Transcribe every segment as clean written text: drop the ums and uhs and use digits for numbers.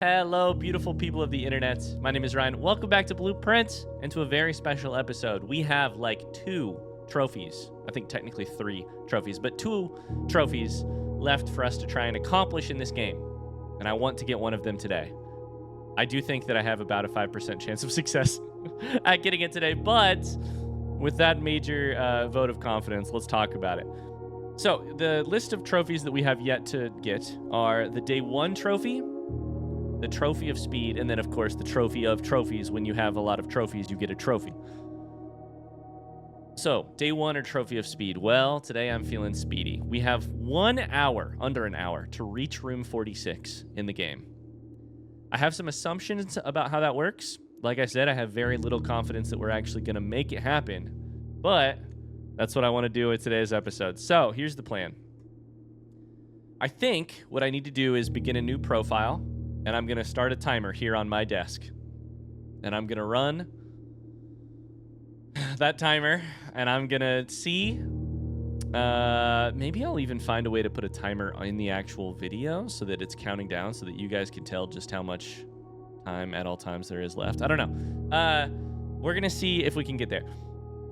Hello, beautiful people of the internet. My name is Ryan. Welcome back to Blueprint and to a very special episode. We have like 2 trophies. I think technically 3 trophies, but 2 trophies left for us to try and accomplish in this game. And I want to get one of them today. I do think that I have about a 5% chance of success at getting it today, but with that major vote of confidence, let's talk about it. So the list of trophies that we have yet to get are the day 1 trophy, the trophy of speed, and then of course the trophy of trophies. When you have a lot of trophies, you get a trophy. So day 1 or trophy of speed. Well, today I'm feeling speedy. We have 1 hour, under an hour, to reach room 46 in the game. I have some assumptions about how that works. Like I said, I have very little confidence that we're actually going to make it happen, but that's what I want to do with today's episode. So here's the plan. I think what I need to do is begin a new profile. And I'm going to start a timer here on my desk. And I'm going to run that timer. And I'm going to see. Maybe I'll even find a way to put a timer in the actual video so that it's counting down so that you guys can tell just how much time at all times there is left. I don't know. We're going to see if we can get there.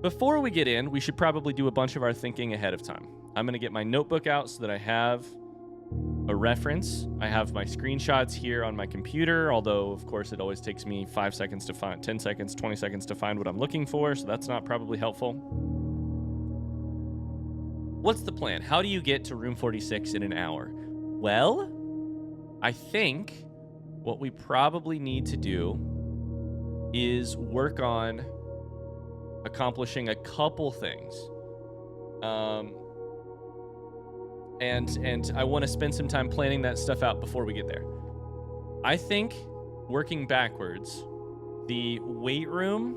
Before we get in, we should probably do a bunch of our thinking ahead of time. I'm going to get my notebook out so that I have a reference. I have my screenshots here on my computer, although of course it always takes me 5 seconds to find, 10 seconds, 20 seconds to find what I'm looking for, so that's not probably helpful. What's the plan? How do you get to room 46 in an hour? Well, I think what we probably need to do is work on accomplishing a couple things. And I want to spend some time planning that stuff out before we get there. I think working backwards, the weight room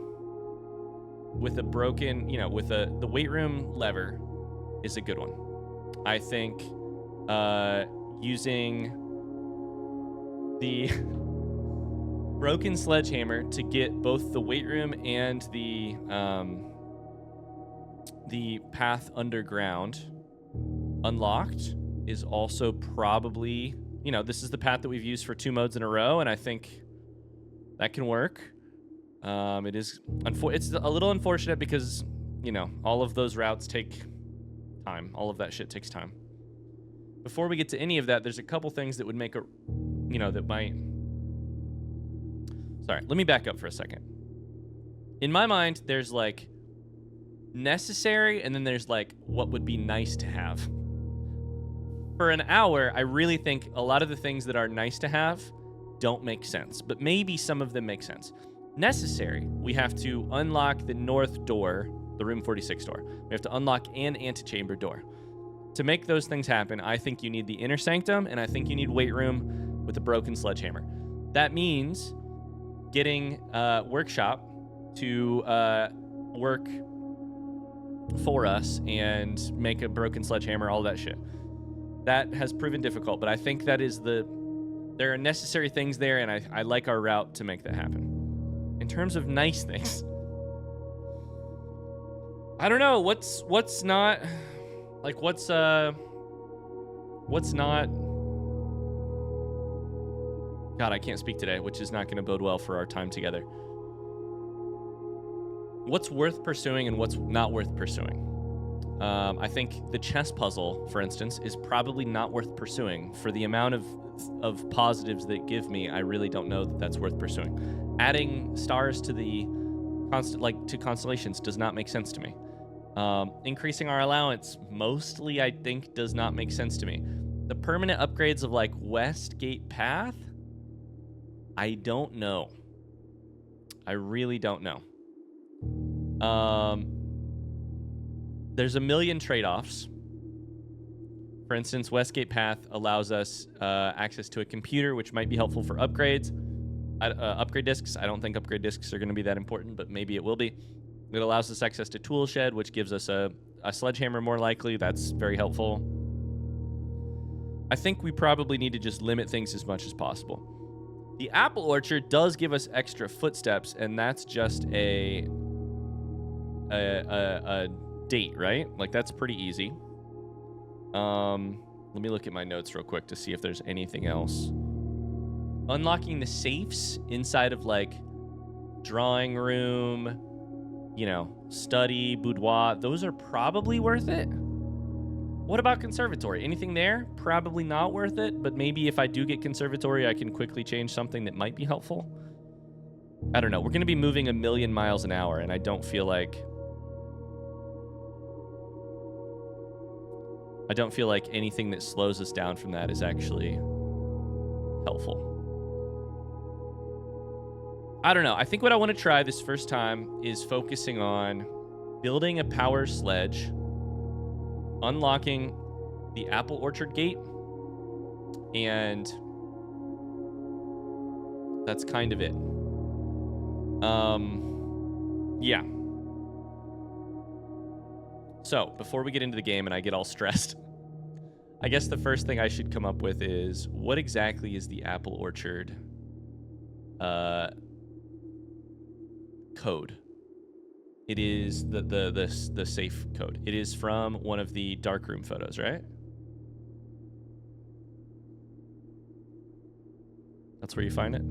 with a broken, with the weight room lever is a good one. I think using the broken sledgehammer to get both the weight room and the path underground unlocked is also probably, this is the path that we've used for 2 modes in a row, and I think that can work. It's a little unfortunate because, all of those routes take time. All of that shit takes time. Before we get to any of that, there's a couple things that would make that might... Sorry, let me back up for a second. In my mind, there's like necessary, and then there's like what would be nice to have. For an hour, I really think a lot of the things that are nice to have don't make sense, but maybe some of them make sense. Necessary, we have to unlock the north door, the room 46 door. We have to unlock an antechamber door. To make those things happen, I think you need the inner sanctum, and I think you need weight room with a broken sledgehammer. That means getting workshop to work for us and make a broken sledgehammer, all that shit. That has proven difficult, but I think that is there are necessary things there, and I like our route to make that happen. In terms of nice things, I don't know what's not, like what's not. God, I can't speak today, which is not going to bode well for our time together. What's worth pursuing and what's not worth pursuing? I think the chess puzzle, for instance, is probably not worth pursuing. For the amount of positives that give me, I really don't know that that's worth pursuing. Adding stars to the to constellations does not make sense to me. Increasing our allowance, mostly I think does not make sense to me. The permanent upgrades of like Westgate Path, I don't know. I really don't know. There's a million trade-offs. For instance, Westgate Path allows us access to a computer, which might be helpful for upgrades. Upgrade discs. I don't think upgrade discs are going to be that important, but maybe it will be. It allows us access to tool shed, which gives us a sledgehammer more likely. That's very helpful. I think we probably need to just limit things as much as possible. The apple orchard does give us extra footsteps, and that's just a date, right? Like, that's pretty easy. Let me look at my notes real quick to see if there's anything else. unlocking the safes inside of like drawing room, you know, study, boudoir, those are probably worth it. What about conservatory? Anything there? Probably not worth it, but maybe if I do get conservatory, I can quickly change something that might be helpful. I don't know. We're going to be moving 1,000,000 miles an hour, and I don't feel like anything that slows us down from that is actually helpful. I don't know. I think what I want to try this first time is focusing on building a power sledge, unlocking the apple orchard gate, and that's kind of it. Yeah. So, before we get into the game and I get all stressed, I guess the first thing I should come up with is what exactly is the apple orchard code? It is the safe code. It is from one of the darkroom photos, right? That's where you find it.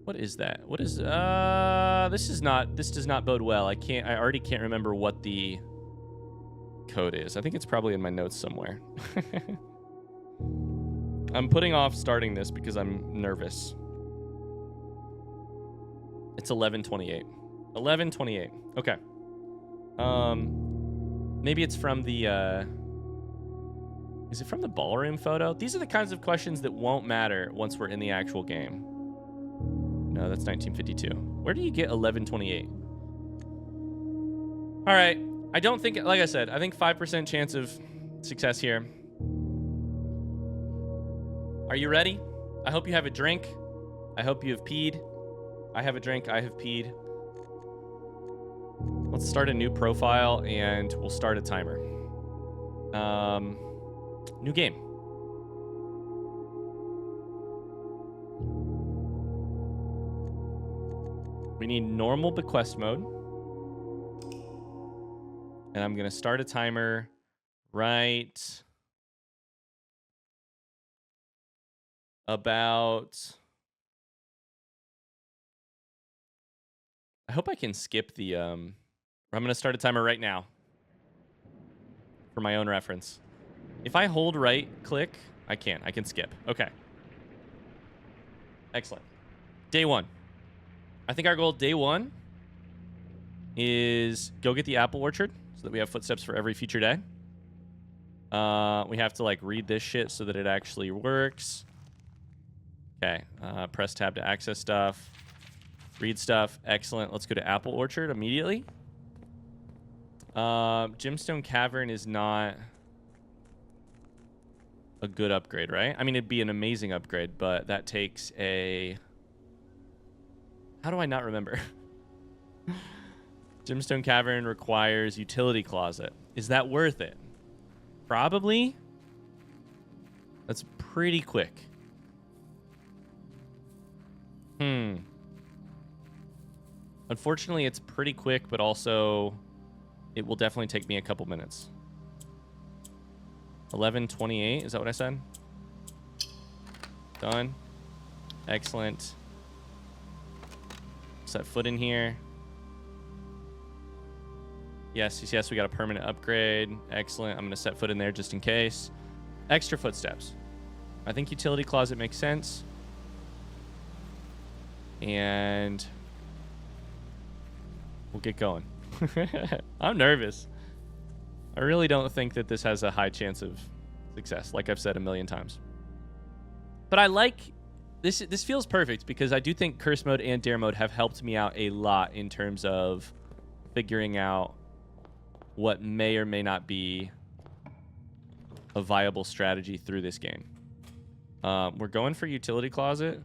What is that? What is this does not bode well. I already can't remember what the code is. I think it's probably in my notes somewhere. I'm putting off starting this because I'm nervous. It's 11:28. 11:28. Okay. Maybe it's from the is it from the ballroom photo? These are the kinds of questions that won't matter once we're in the actual game. No, that's 1952. Where do you get 11:28? All right. I don't think, like I said, I think 5% chance of success here. Are you ready? I hope you have a drink. I hope you have peed. I have a drink. I have peed. Let's start a new profile and we'll start a timer. New game. We need normal bequest mode. And I'm going to start a timer right about... I hope I can skip the... I'm going to start a timer right now for my own reference. If I hold right click, I can skip. Okay. Excellent. Day 1. I think our goal day 1 is go get the apple orchard so that we have footsteps for every future day. We have to like read this shit so that it actually works. Okay. Press tab to access stuff. Read stuff. Excellent. Let's go to apple orchard immediately. Gemstone Cavern is not a good upgrade, right? I mean, it'd be an amazing upgrade, but that takes a... How do I not remember? Gemstone Cavern requires utility closet. Is that worth it? Probably. That's pretty quick. Unfortunately, it's pretty quick, but also it will definitely take me a couple minutes. 11:28, is that what I said? Done. Excellent. Set foot in here. Yes, we got a permanent upgrade. Excellent. I'm going to set foot in there just in case. Extra footsteps. I think utility closet makes sense. And we'll get going. I'm nervous. I really don't think that this has a high chance of success, like I've said a million times. But I like... This feels perfect because I do think curse mode and dare mode have helped me out a lot in terms of figuring out what may or may not be a viable strategy through this game. We're going for utility closet.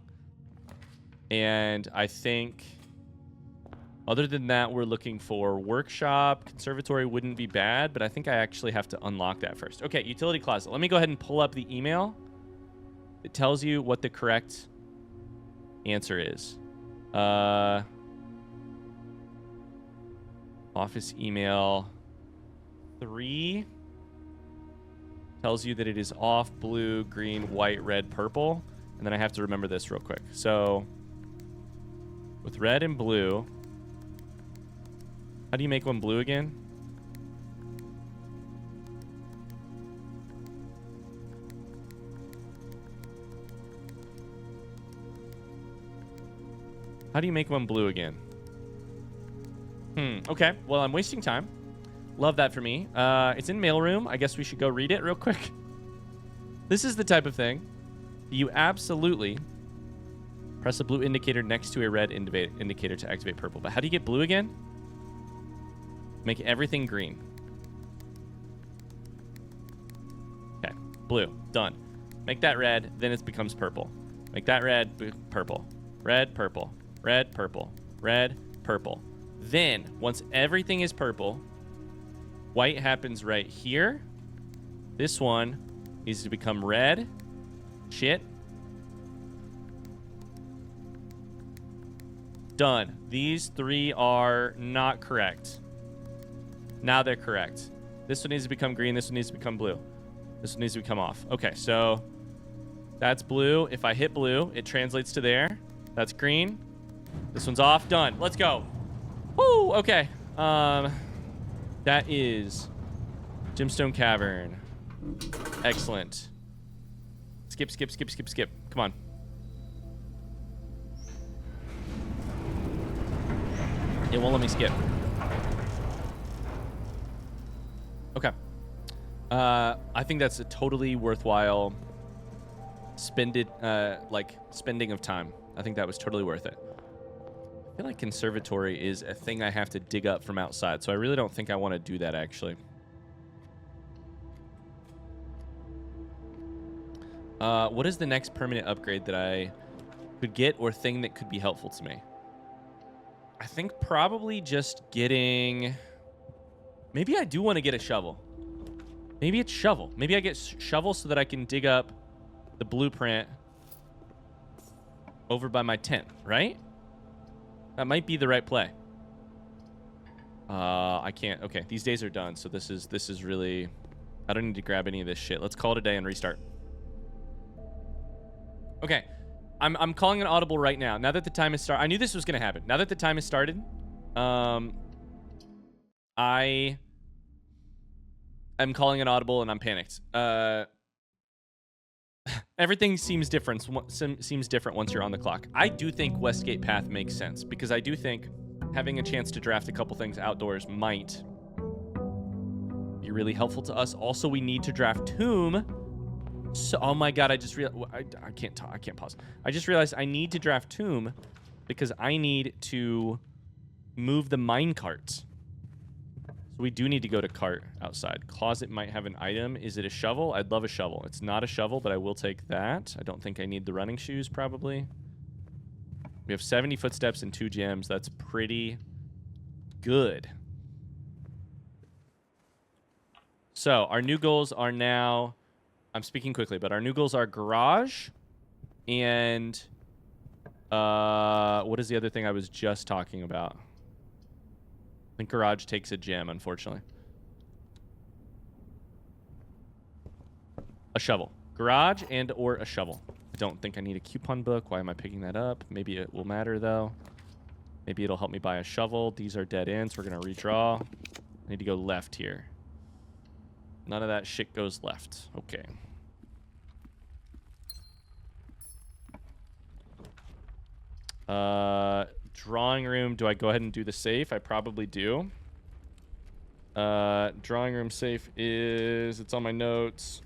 And I think other than that, we're looking for workshop. Conservatory wouldn't be bad, but I think I actually have to unlock that first. Okay, utility closet. Let me go ahead and pull up the email. It tells you what the correct answer is. Office email 3 tells you that it is off, blue, green, white, red, purple. And then I have to remember this real quick. So with red and blue, how do you make one blue again? How do you make one blue again? Okay. Well, I'm wasting time. Love that for me. It's in mailroom. I guess we should go read it real quick. This is the type of thing you absolutely press a blue indicator next to a red indicator to activate purple. But how do you get blue again? Make everything green. Okay. Blue. Done. Make that red. Then it becomes purple. Make that red. Purple. Red. Purple. Red. Purple. Red. Purple. Then, once everything is purple, white happens right here. This one needs to become red. Shit. Done. These 3 are not correct. Now they're correct. This one needs to become green. This one needs to become blue. This one needs to become off. Okay, so that's blue. If I hit blue, it translates to there. That's green. This one's off. Done. Let's go. Woo! Okay. That is Gemstone Cavern. Excellent. Skip, skip, skip, skip, skip. Come on. It won't let me skip. Okay. I think that's a totally worthwhile spending of time. I think that was totally worth it. I feel like conservatory is a thing I have to dig up from outside, so I really don't think I want to do that, actually. What is the next permanent upgrade that I could get or thing that could be helpful to me? I think probably just getting... Maybe I do want to get a shovel. Maybe it's shovel. Maybe I get shovel so that I can dig up the blueprint over by my tent, right? That might be the right play. I can't. Okay, these days are done, so this is really... I don't need to grab any of this shit. Let's call it a day and restart. Okay, I'm calling an audible right now. Now that the time has started... I knew this was going to happen. Now that the time has started, I'm calling an audible and I'm panicked. Everything seems different once you're on the clock. I do think Westgate Path makes sense because I do think having a chance to draft a couple things outdoors might be really helpful to us. Also, we need to draft Tomb. So, oh my god, I just realized I can't talk. I can't pause. I just realized I need to draft Tomb because I need to move the mine cart. So we do need to go to cart outside. Closet might have an item. Is it a shovel? I'd love a shovel. It's not a shovel, but I will take that. I don't think I need the running shoes, probably. We have 70 footsteps and 2 gems. That's pretty good. So our new goals are now... I'm speaking quickly, but our new goals are garage and... what is the other thing I was just talking about? I think garage takes a gem, unfortunately. A shovel. Garage and or a shovel. I don't think I need a coupon book. Why am I picking that up? Maybe it will matter, though. Maybe it'll help me buy a shovel. These are dead ends. We're going to redraw. I need to go left here. None of that shit goes left. Okay. Drawing room. Do I go ahead and do the safe? I probably do. Drawing room safe is... It's on my notes.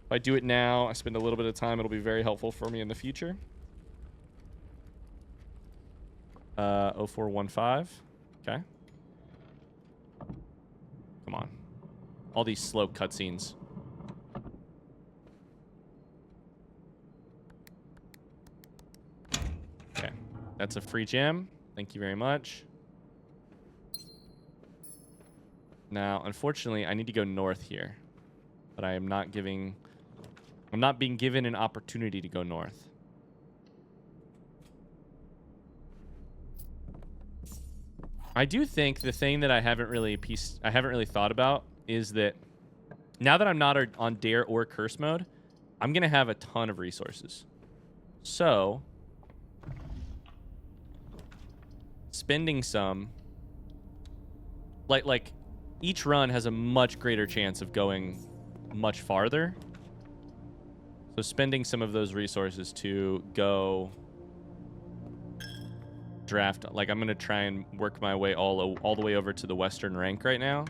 If I do it now, I spend a little bit of time. It'll be very helpful for me in the future. 0415. Okay. Come on. All these slow cutscenes. Okay. That's a free gem. Thank you very much. Now, unfortunately, I need to go north here. But I am not giving... I'm not being given an opportunity to go north. I do think the thing that I haven't really thought about is that now that I'm not on Dare or Curse mode, I'm going to have a ton of resources. So, spending some, like each run has a much greater chance of going much farther. So spending some of those resources to go draft, like I'm going to try and work my way all the way over to the Western rank right now.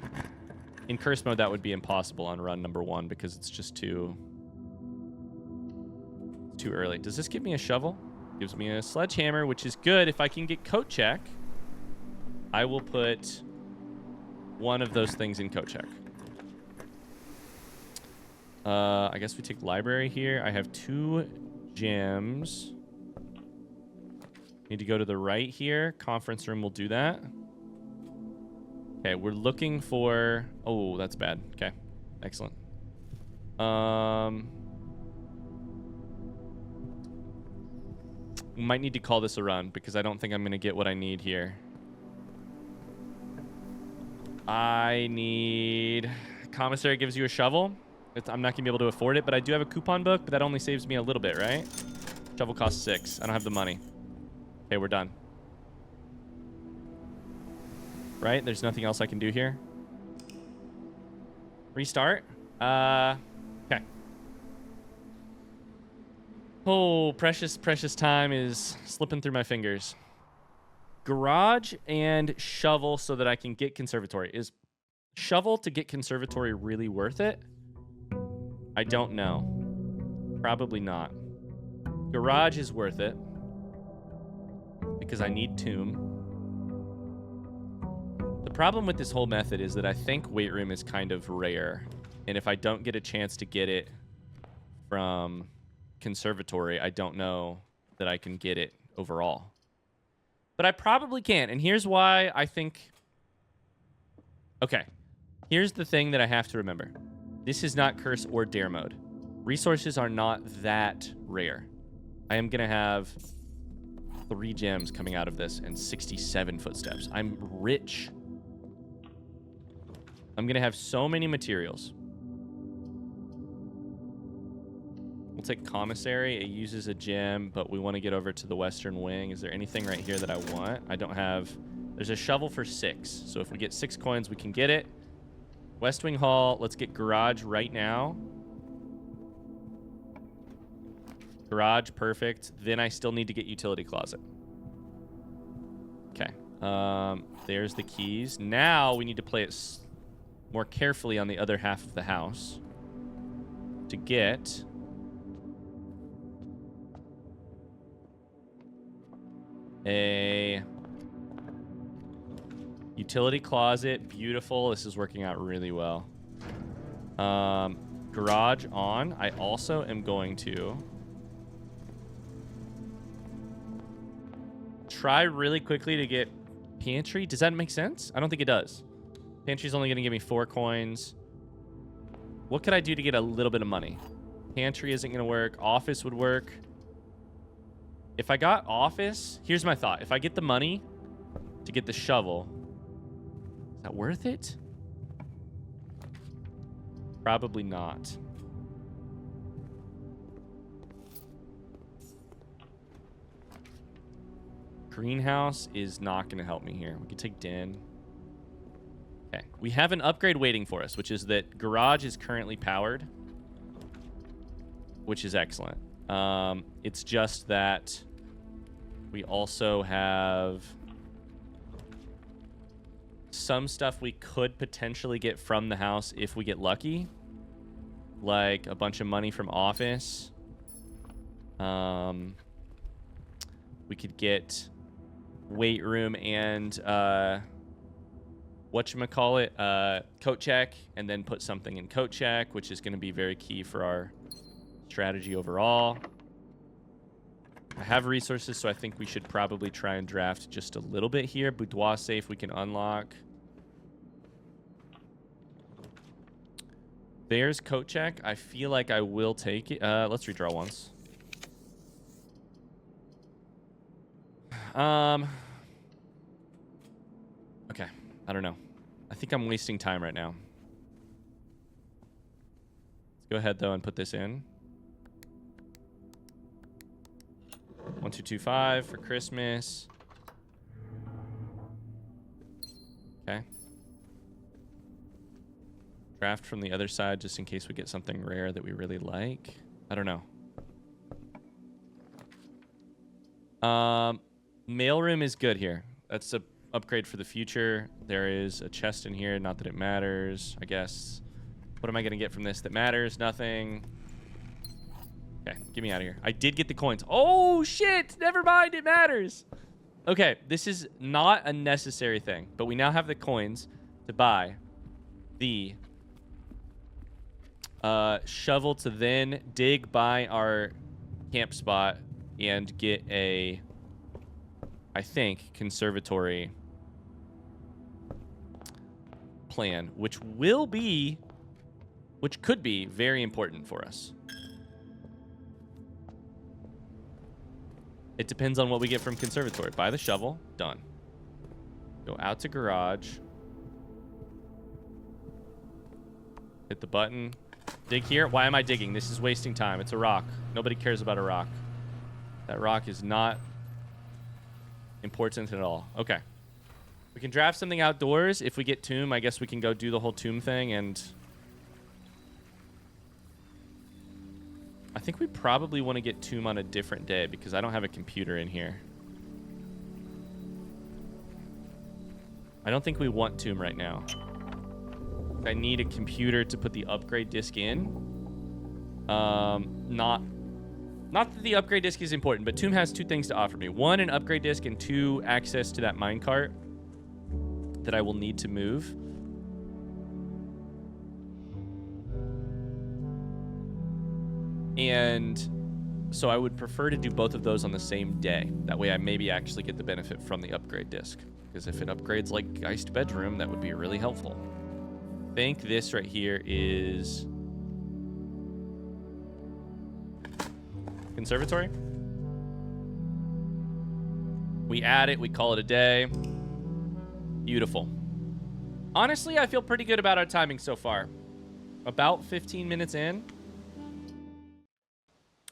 In Curse mode, that would be impossible on run number 1 because it's just too early. Does this give me a shovel? Gives me a sledgehammer, which is good. If I can get coat check, I will put one of those things in coat check. I guess we take library here. I have 2 gems. Need to go to the right here. Conference room will do that. Okay, we're looking for... Oh, that's bad. Okay, excellent. We might need to call this a run because I don't think I'm going to get what I need here. I need... Commissary gives you a shovel. I'm not going to be able to afford it, but I do have a coupon book, but that only saves me a little bit, right? Shovel costs 6. I don't have the money. Okay, we're done. Right? There's nothing else I can do here. Restart. Okay. Oh, precious time is slipping through my fingers. Garage and shovel so that I can get conservatory. Is shovel to get conservatory really worth it? I don't know. Probably not. Garage is worth it because I need tomb. The problem with this whole method is that I think weight room is kind of rare. And if I don't get a chance to get it from conservatory, I don't know that I can get it overall. But I probably can. And here's why I think... Okay. Here's the thing that I have to remember. This is not curse or dare mode. Resources are not that rare. I am going to have 3 gems coming out of this and 67 footsteps. I'm rich. I'm going to have so many materials. We'll take commissary. It uses a gem, but we want to get over to the western wing. Is there anything right here that I want? I don't have... There's a shovel for 6. So if we get 6 coins, we can get it. West Wing Hall. Let's get garage right now. Garage, perfect. Then I still need to get utility closet. Okay. There's the keys. Now we need to play it more carefully on the other half of the house to get a utility closet. Beautiful. This is working out really well. Garage on. I also am going to try really quickly to get pantry. Does that make sense? I don't think it does. Pantry's only going to give me 4 coins. What could I do to get a little bit of money? Pantry isn't going to work. Office would work. If I got office, here's my thought. If I get the money to get the shovel, is that worth it? Probably not. Greenhouse is not going to help me here. We can take den. Okay. We have an upgrade waiting for us, which is that garage is currently powered, which is excellent. It's just that we also have some stuff we could potentially get from the house if we get lucky, like a bunch of money from office. We could get weight room and whatchamacallit, coat check, and then put something in coat check, which is going to be very key for our strategy overall. I have resources, so I think we should probably try and draft just a little bit here. Boudoir safe we can unlock. There's coat check. I feel like I will take it. Let's redraw once. Okay. I don't know. I think I'm wasting time right now. Go ahead, though, and put this in. 1225 for Christmas. Okay. Draft from the other side just in case we get something rare that we really like. I don't know. Mailroom is good here. That's a upgrade for the future. There is a chest in here. Not that it matters, I guess. What am I going to get from this that matters? Nothing. Okay, get me out of here. I did get the coins. Oh, shit. Never mind. It matters. Okay, this is not a necessary thing, but we now have the coins to buy the shovel to then dig by our camp spot and get a, I think, conservatory plan, which could be very important for us. It depends on what we get from conservatory. Buy the shovel. Done. Go out to garage. Hit the button. Dig here. Why am I digging? This is wasting time. It's a rock. Nobody cares about a rock. That rock is not important at all. Okay. We can draft something outdoors. If we get tomb, I guess we can go do the whole tomb thing, and I think we probably want to get tomb on a different day because I don't have a computer in here. I don't think we want tomb right now. I need a computer to put the upgrade disc in. Not that the upgrade disc is important, but tomb has two things to offer me. One, an upgrade disc, and two, access to that minecart that I will need to move. And so I would prefer to do both of those on the same day. That way I maybe actually get the benefit from the upgrade disc. Because if it upgrades like Geist Bedroom, that would be really helpful. I think this right here is conservatory. We add it, we call it a day. Beautiful. Honestly, I feel pretty good about our timing so far. About 15 minutes in.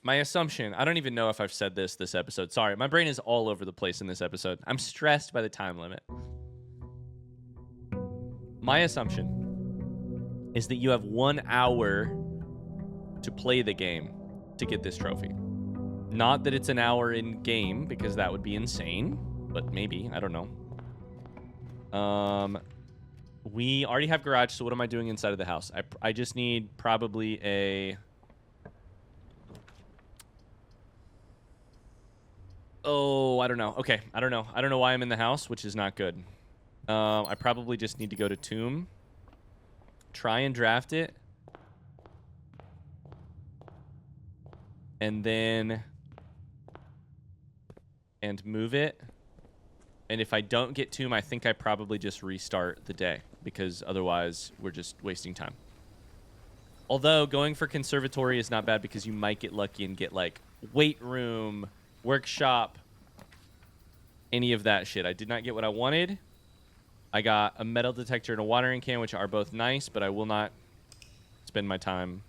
My assumption, I don't even know if I've said this episode. Sorry, my brain is all over the place in this episode. I'm stressed by the time limit. My assumption is that you have 1 hour to play the game to get this trophy. Not that it's an hour in game, because that would be insane. But maybe, I don't know. We already have garage, so what am I doing inside of the house? I just need probably a... Oh, I don't know. Okay, I don't know. I don't know why I'm in the house, which is not good. I probably just need to go to tomb. Try and draft it. And then... and move it. And if I don't get tomb, I think I probably just restart the day. Because otherwise, we're just wasting time. Although, going for conservatory is not bad because you might get lucky and get, like, weight room... workshop, any of that shit. I did not get what I wanted. I got a metal detector and a watering can, which are both nice, but I will not spend my time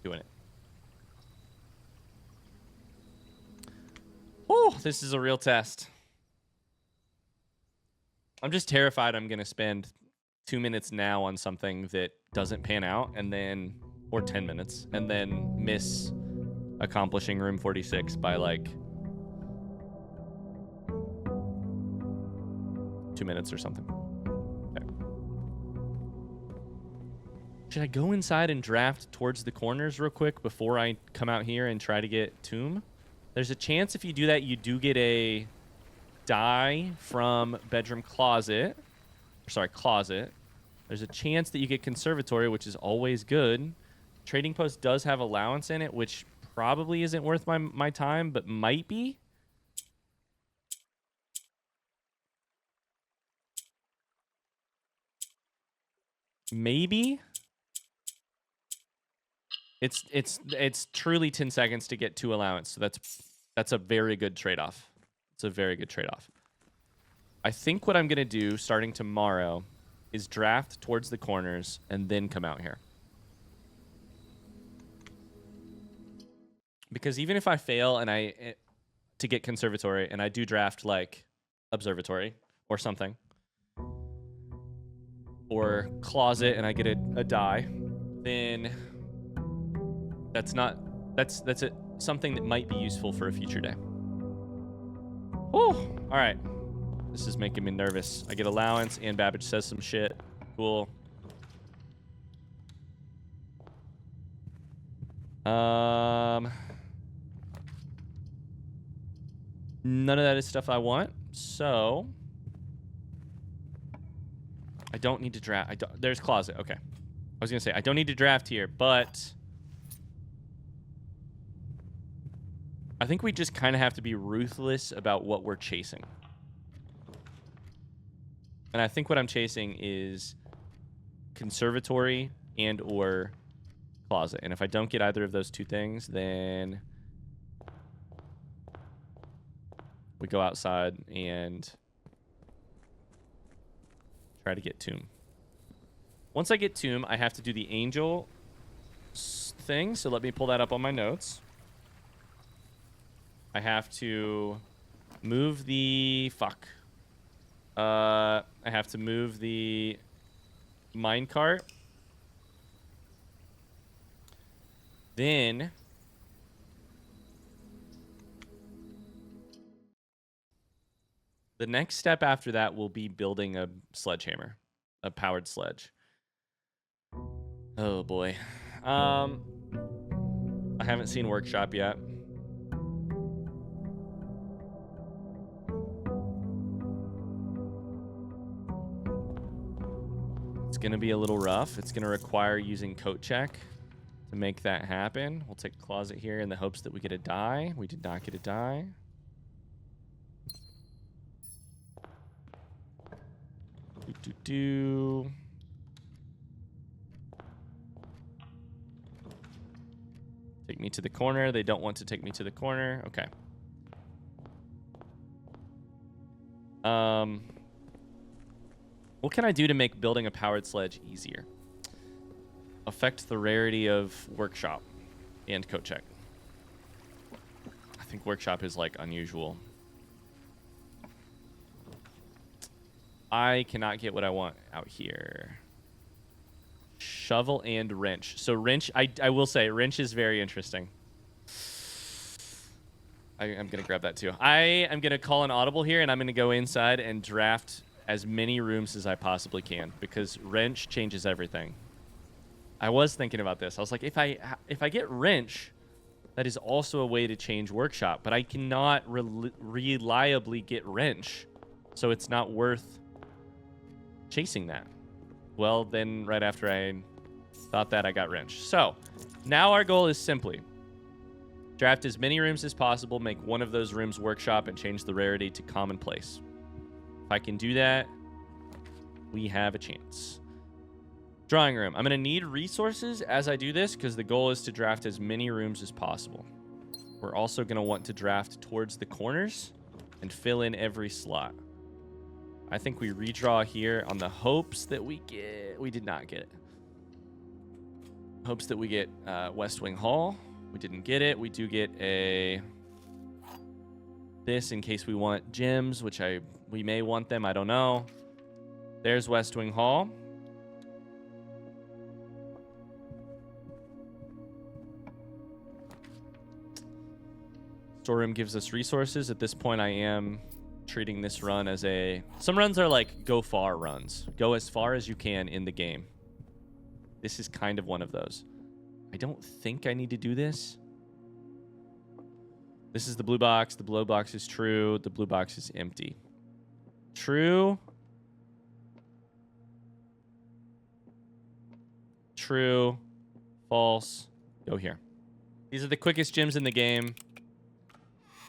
doing it. Oh, this is a real test. I'm just terrified I'm going to spend 2 minutes now on something that doesn't pan out, and then, or 10 minutes, and then miss accomplishing room 46 by like 2 minutes or something. Okay. Should I go inside and draft towards the corners real quick before I come out here and try to get tomb? There's a chance if you do that, you do get a die from bedroom closet. Sorry, closet. There's a chance that you get conservatory, which is always good. Trading post does have allowance in it, which probably isn't worth my time, but might be. Maybe. It's truly 10 seconds to get 2 allowance, so that's a very good trade-off. It's a very good trade-off. I think what I'm going to do starting tomorrow is draft towards the corners and then come out here. Because even if I fail and to get conservatory and I do draft like observatory or something, or closet and I get a die, then that's something that might be useful for a future day. Oh, all right. This is making me nervous. I get allowance and Babbage says some shit. Cool. None of that is stuff I want, so I don't need to draft. There's closet. Okay. I was gonna say I don't need to draft here, but I think we just kind of have to be ruthless about what we're chasing. And I think what I'm chasing is conservatory and or closet. And if I don't get either of those two things, then we go outside and try to get tomb. Once I get tomb, I have to do the angel thing. So let me pull that up on my notes. I have to move the... Fuck. I have to move the minecart. Then... the next step after that will be building a sledgehammer. A powered sledge. Oh, boy. I haven't seen workshop yet. It's going to be a little rough. It's going to require using coat check to make that happen. We'll take closet here in the hopes that we get a die. We did not get a die. Take me to the corner. They don't want to take me to the corner. Okay. What can I do to make building a powered sledge easier? Affect the rarity of workshop and coat check. I think workshop is like unusual. I cannot get what I want out here. Shovel and wrench. So wrench, I will say, wrench is very interesting. I'm going to grab that too. I am going to call an audible here, and I'm going to go inside and draft as many rooms as I possibly can, because wrench changes everything. I was thinking about this. I was like, if I get wrench, that is also a way to change workshop, but I cannot reliably get wrench, so it's not worth chasing that. Well, then right after I thought that, I got wrench. So now our goal is simply draft as many rooms as possible, make one of those rooms workshop, and change the rarity to commonplace. If I can do that, we have a chance. Drawing room. I'm going to need resources as I do this, because the goal is to draft as many rooms as possible. We're also going to want to draft towards the corners and fill in every slot. I think we redraw here on the hopes that we get... We did not get it. Hopes that we get West Wing Hall. We didn't get it. We do get a... this in case we want gems, which we may want them. I don't know. There's West Wing Hall. Storeroom gives us resources. At this point, I am treating this run as a... Some runs are like go far runs. Go as far as you can in the game. This is kind of one of those. I don't think I need to do this. This is the blue box. The blue box is true. The blue box is empty. True. True. False. Go here. These are the quickest gyms in the game.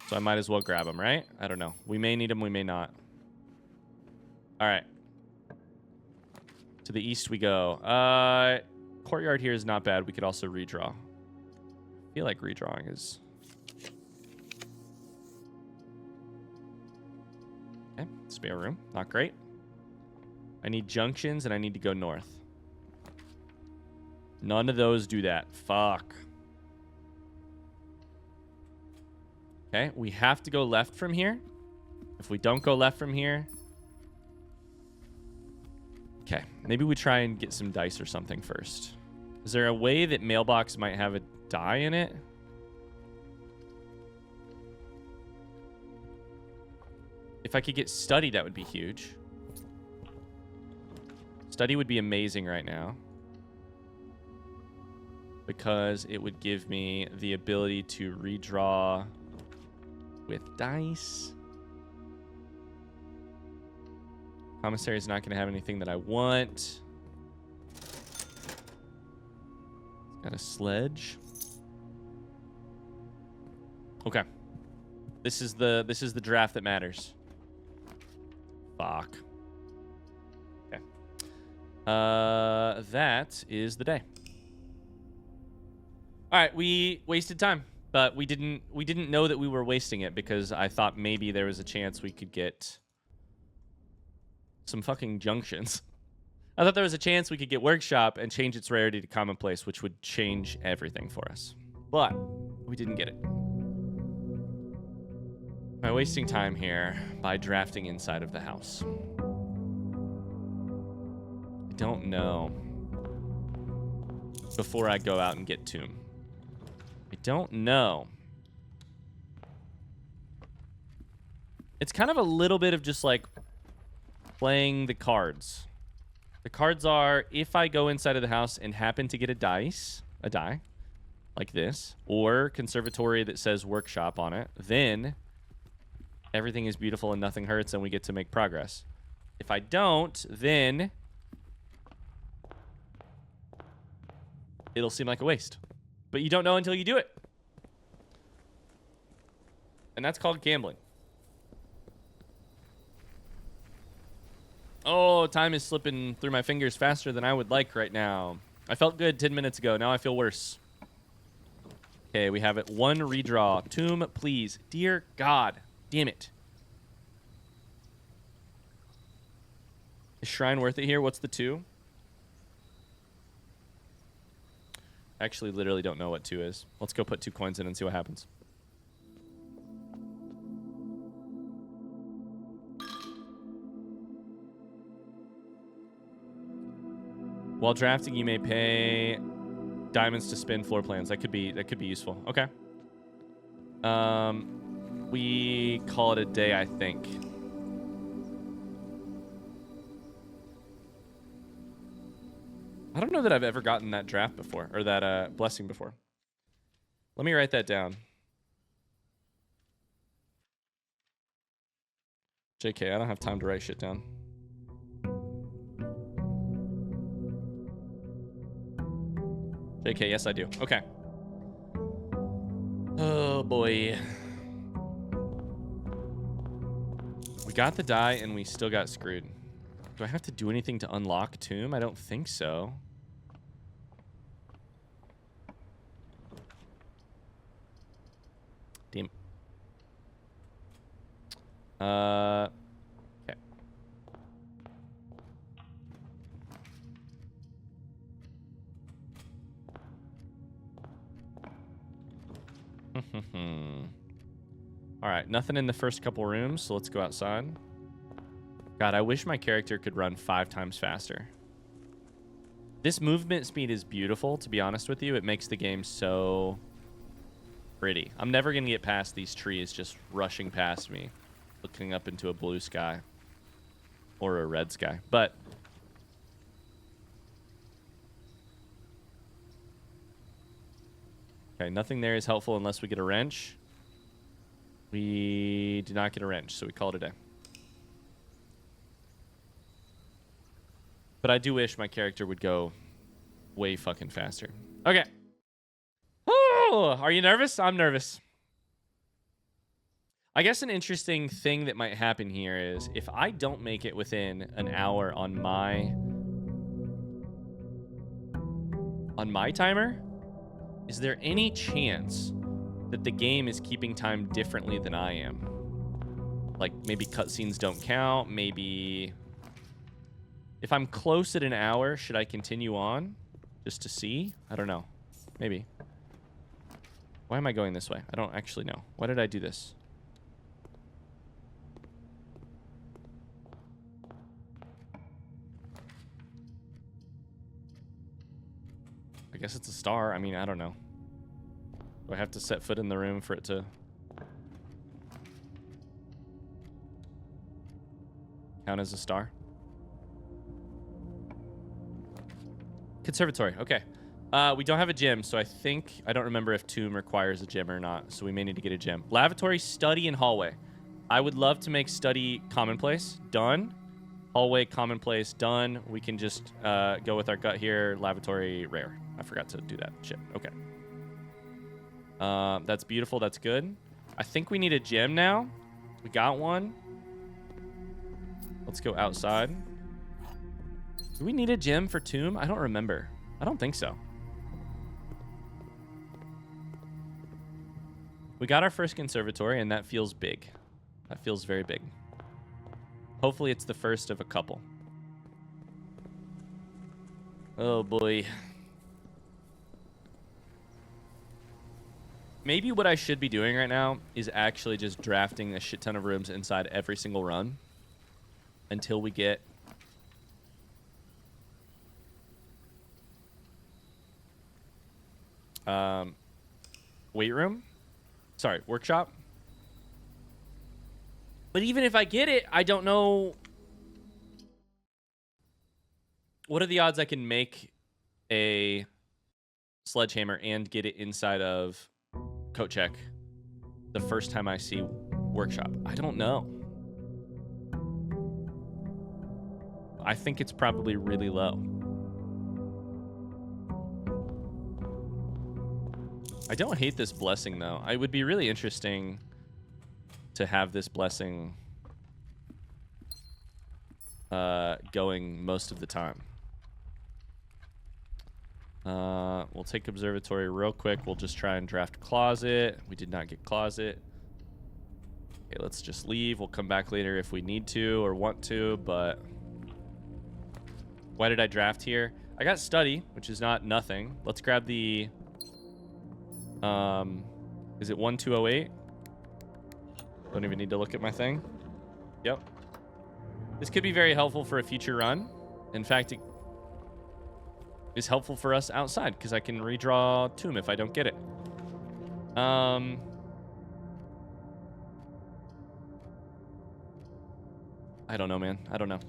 So I might as well grab them, right? I don't know. We may need them. We may not. All right. To the east we go. Courtyard here is not bad. We could also redraw. I feel like redrawing is... okay. Spare room. Not great. I need junctions and I need to go north. None of those do that. Fuck. Okay, we have to go left from here. If we don't go left from here... Okay, maybe we try and get some dice or something first. Is there a way that mailbox might have a die in it? If I could get study, that would be huge. Study would be amazing right now. Because it would give me the ability to redraw with dice. Commissary is not going to have anything that I want. It's got a sledge. Okay. This is the draft that matters. Fuck. Okay. That is the day. All right, we wasted time, but we didn't know that we were wasting it because I thought maybe there was a chance we could get some fucking junctions. I thought there was a chance we could get workshop and change its rarity to commonplace, which would change everything for us. But we didn't get it. By wasting time here by drafting inside of the house. I don't know. Before I go out and get Tomb. I don't know. It's kind of a little bit of just like playing the cards. The cards are, if I go inside of the house and happen to get a die, like this, or conservatory that says workshop on it, then everything is beautiful and nothing hurts and we get to make progress. If I don't, then it'll seem like a waste. But you don't know until you do it. And that's called gambling. Oh, time is slipping through my fingers faster than I would like right now. I felt good 10 minutes ago. Now I feel worse. Okay, we have it. One redraw. Tomb, please. Dear God. Damn it. Is Shrine worth it here? What's the 2? Actually, literally don't know what 2 is. Let's go put 2 coins in and see what happens. While drafting, you may pay diamonds to spin floor plans. That could be useful. Okay. We call it a day, I think. I don't know that I've ever gotten that draft before, or that blessing before. Let me write that down. JK, I don't have time to write shit down. JK, yes I do. Okay. Oh boy. We got the die and we still got screwed. Do I have to do anything to unlock Tomb? I don't think so. Damn. Okay. All right, nothing in the first couple rooms, so let's go outside. God, I wish my character could run 5 times faster. This movement speed is beautiful, to be honest with you. It makes the game so pretty. I'm never going to get past these trees just rushing past me, looking up into a blue sky or a red sky. But okay, nothing there is helpful unless we get a wrench. We do not get a wrench, so we call it a day. But I do wish my character would go way fucking faster. Okay. Oh, are you nervous? I'm nervous. I guess an interesting thing that might happen here is if I don't make it within an hour on my timer, is there any chance that the game is keeping time differently than I am? Like maybe cutscenes don't count, maybe if I'm close at an hour, should I continue on just to see? I don't know. Maybe. Why am I going this way? I don't actually know. Why did I do this? I guess it's a star. I mean, I don't know. Do I have to set foot in the room for it to count as a star? Conservatory. Okay. We don't have a gym, so I don't remember if Tomb requires a gym or not, so we may need to get a gym. Lavatory, study, and hallway. I would love to make study commonplace. Done. Hallway commonplace. Done. We can just go with our gut here. Lavatory rare. I forgot to do that. Shit. Okay. That's beautiful. That's good. I think we need a gym now. We got one. Let's go outside. Do we need a gym for Tomb? I don't remember. I don't think so. We got our first conservatory, and that feels big. That feels very big. Hopefully it's the first of a couple. Oh, boy. Maybe what I should be doing right now is actually just drafting a shit ton of rooms inside every single run until we get weight room. Sorry, workshop. But even if I get it, I don't know. What are the odds I can make a sledgehammer and get it inside of coat check the first time I see workshop? I don't know. I think it's probably really low. I don't hate this blessing, though. It would be really interesting to have this blessing going most of the time. We'll take observatory real quick. We'll just try and draft closet. We did not get closet. Okay, let's just leave. We'll come back later if we need to or want to, but why did I draft here? I got study, which is not nothing. Let's grab the is it 1208? Don't even need to look at my thing. Yep. This could be very helpful for a future run. In fact, it is helpful for us outside because I can redraw Tomb if I don't get it. I don't know, man. I don't know.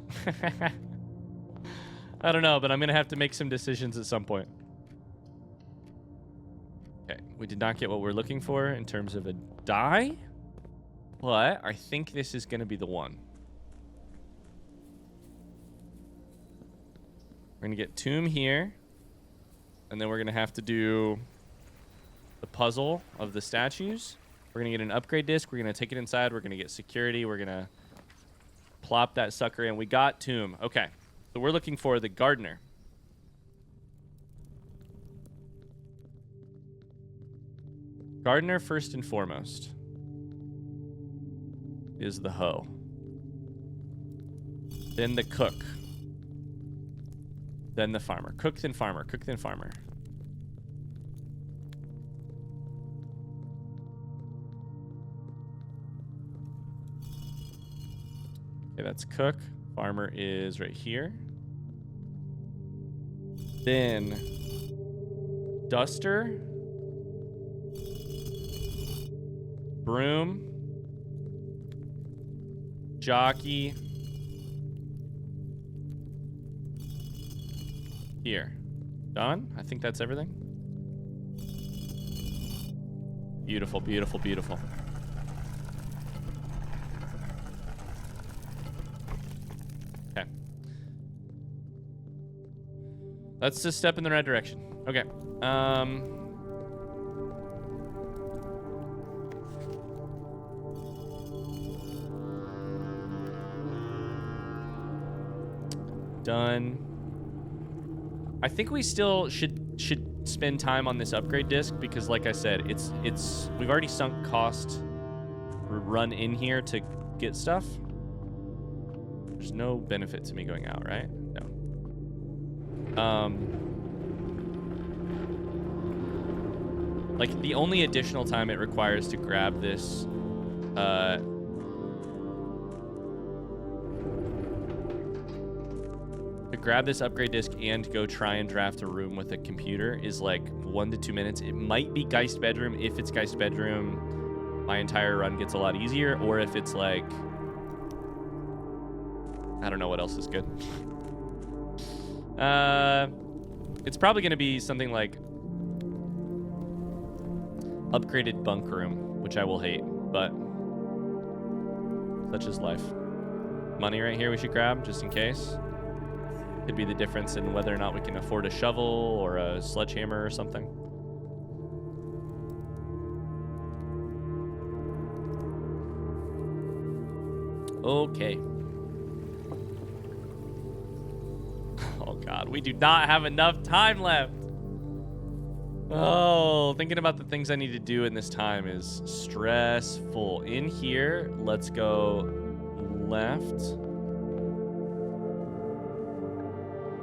I don't know, but I'm going to have to make some decisions at some point. Okay, we did not get what we're looking for in terms of a die, but I think this is going to be the one. We're going to get Tomb here, and then we're going to have to do the puzzle of the statues. We're going to get an upgrade disc. We're going to take it inside. We're going to get security. We're going to plop that sucker in. We got Tomb. Okay, so we're looking for the gardener. Gardener, first and foremost, is the hoe. Then the cook. Then the farmer. Cook, then farmer. Cook, then farmer. Okay, that's cook. Farmer is right here. Then duster. Broom, jockey, here. Done? I think that's everything. Beautiful, beautiful, beautiful. Okay. That's a step in the right direction. Okay. Done. I think we still should spend time on this upgrade disc because, like I said, we've already sunk cost run in here to get stuff. There's no benefit to me going out, right? No. Like, the only additional time it requires to grab this, upgrade disc and go try and draft a room with a computer is like 1 to 2 minutes. It might be Geist Bedroom. If it's Geist Bedroom, my entire run gets a lot easier. Or if it's like, I don't know what else is good. It's probably going to be something like upgraded bunk room, which I will hate, but such is life. Money right here we should grab just in case. Could be the difference in whether or not we can afford a shovel or a sledgehammer or something. Okay. Oh God, we do not have enough time left. Oh, thinking about the things I need to do in this time is stressful. In here, let's go left.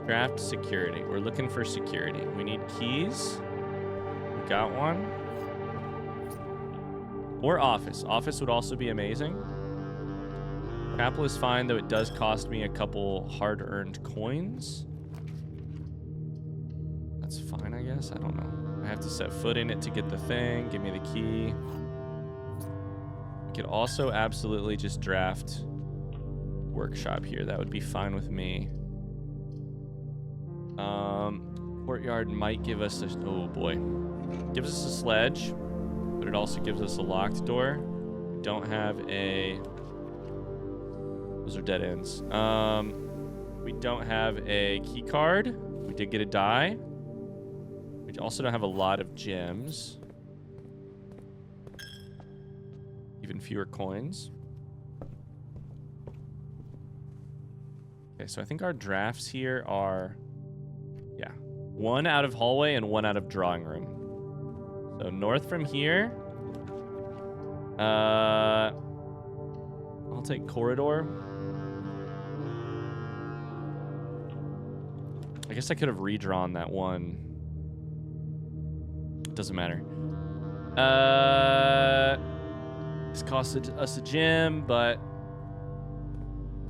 Draft security. We're looking for security. We need keys. We got one. Or office. Office would also be amazing. Grapple is fine, though it does cost me a couple hard-earned coins. That's fine, I guess. I don't know. I have to set foot in it to get the thing. Give me the key. We could also absolutely just draft workshop here. That would be fine with me. Courtyard might give us a... Oh, boy. Gives us a sledge, but it also gives us a locked door. We don't have a... Those are dead ends. We don't have a key card. We did get a die. We also don't have a lot of gems. Even fewer coins. Okay, so I think our drafts here are... Yeah. 1 out of hallway and 1 out of drawing room. So north from here. I'll take corridor. I guess I could have redrawn that one. Doesn't matter. This costed us a gem, but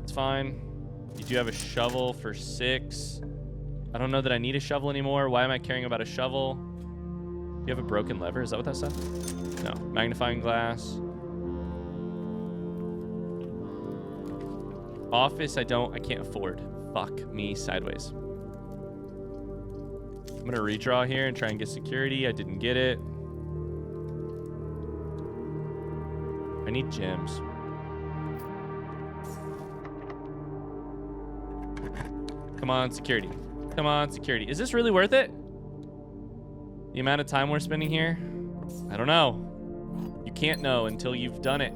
it's fine. You do have a shovel for 6. I don't know that I need a shovel anymore. Why am I caring about a shovel? You have a broken lever? Is that what that said? No. Magnifying glass. Office, I can't afford. Fuck me sideways. I'm gonna redraw here and try and get security. I didn't get it. I need gems. Come on, security. Come on, security. Is this really worth it? The amount of time we're spending here? I don't know. You can't know until you've done it.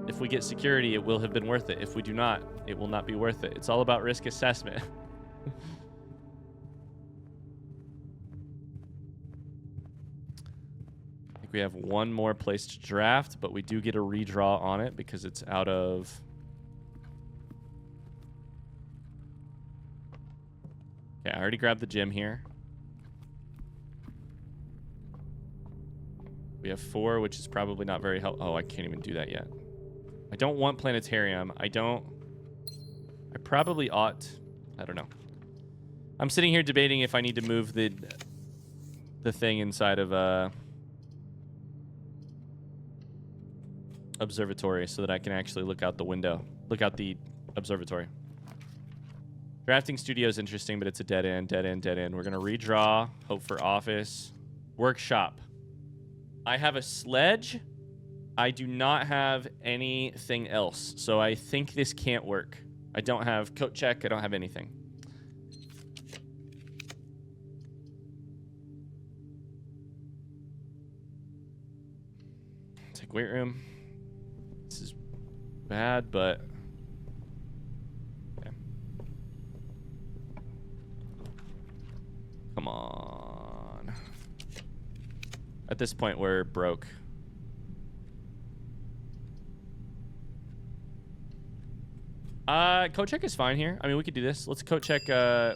If we get security, it will have been worth it. If we do not, it will not be worth it. It's all about risk assessment. I think we have one more place to draft, but we do get a redraw on it because it's out of... Okay, I already grabbed the gym here. We have 4, which is probably not very helpful. Oh, I can't even do that yet. I don't want planetarium. I probably ought... I don't know. I'm sitting here debating if I need to move the thing inside of observatory so that I can actually look out the window. Look out the observatory. Drafting studio is interesting, but it's a dead end, dead end, dead end. We're going to redraw. Hope for office. Workshop. I have a sledge. I do not have anything else. So I think this can't work. I don't have coat check. I don't have anything. Take weight room. This is bad, but... Okay. Come on. At this point, we're broke. Code check is fine here. I mean, we could do this. Let's code check the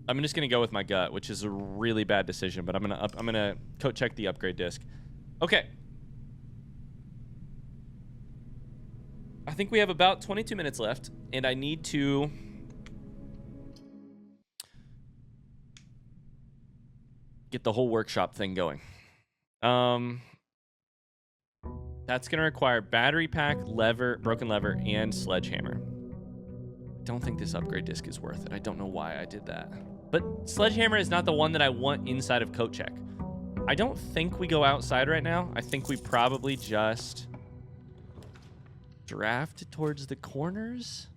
I'm just gonna go with my gut, which is a really bad decision, but I'm gonna code check the upgrade disc. Okay. I think we have about 22 minutes left, and I need to get the whole workshop thing going. That's gonna require battery pack, lever, broken lever, and sledgehammer. I don't think this upgrade disc is worth it. I don't know why I did that. But sledgehammer is not the one that I want inside of coat check. I don't think we go outside right now. I think we probably just draft towards the corners.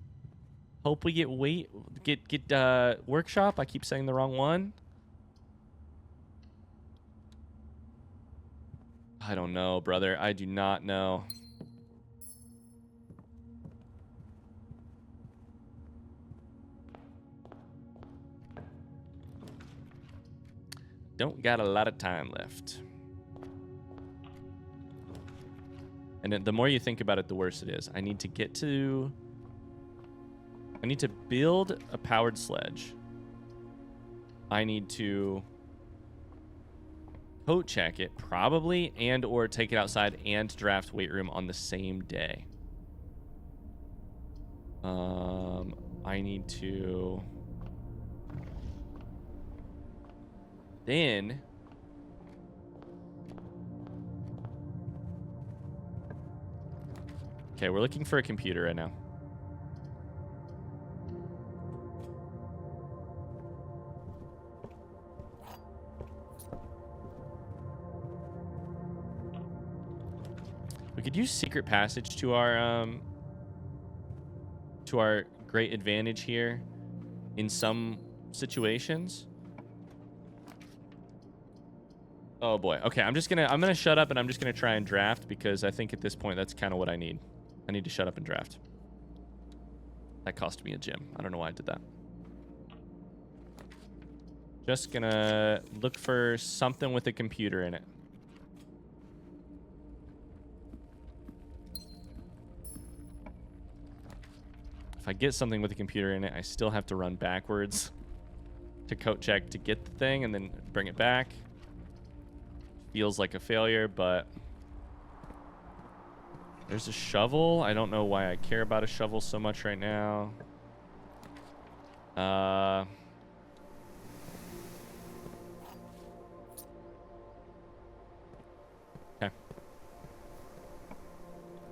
Hope we get workshop. I keep saying the wrong one. I don't know, brother. I do not know. Don't got a lot of time left. And then the more you think about it, the worse it is. I need to build a powered sledge. I need to coat check it, probably, and or take it outside and draft weight room on the same day. I need to... Then... Okay, we're looking for a computer right now. We could use secret passage to our great advantage here in some situations. Oh boy. Okay, I'm gonna shut up and I'm just gonna try and draft because I think at this point that's kind of what I need. I need to shut up and draft. That cost me a gem. I don't know why I did that. Just gonna look for something with a computer in it. If I get something with a computer in it, I still have to run backwards to coat check to get the thing and then bring it back. Feels like a failure, but there's a shovel. I don't know why I care about a shovel so much right now. Okay.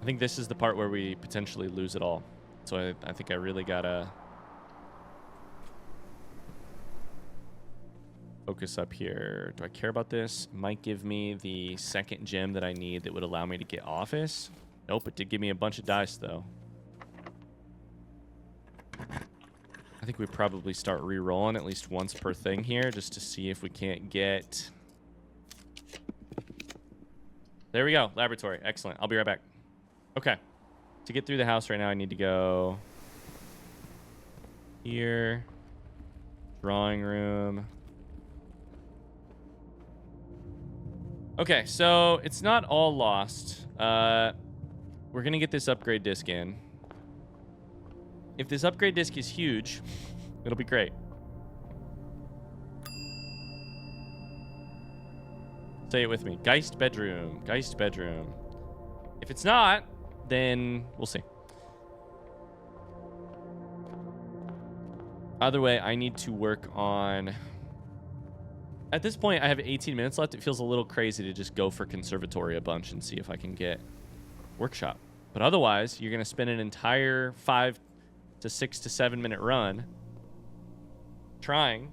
I think this is the part where we potentially lose it all. So I think I really gotta focus up here. Do I care about this? Might give me the second gem that I need that would allow me to get office. Nope, it did give me a bunch of dice, though. I think we probably start re-rolling at least once per thing here just to see if we can't get... There we go. Laboratory. Excellent. I'll be right back. Okay. To get through the house right now, I need to go here. Drawing room. Okay, so it's not all lost. We're going to get this upgrade disc in. If this upgrade disc is huge, it'll be great. Say it with me. Geist bedroom. Geist bedroom. If it's not, then we'll see. Either way, I need to work on... At this point, I have 18 minutes left. It feels a little crazy to just go for conservatory a bunch and see if I can get workshop. But otherwise, you're going to spend an entire 5 to 6 to 7 minute run trying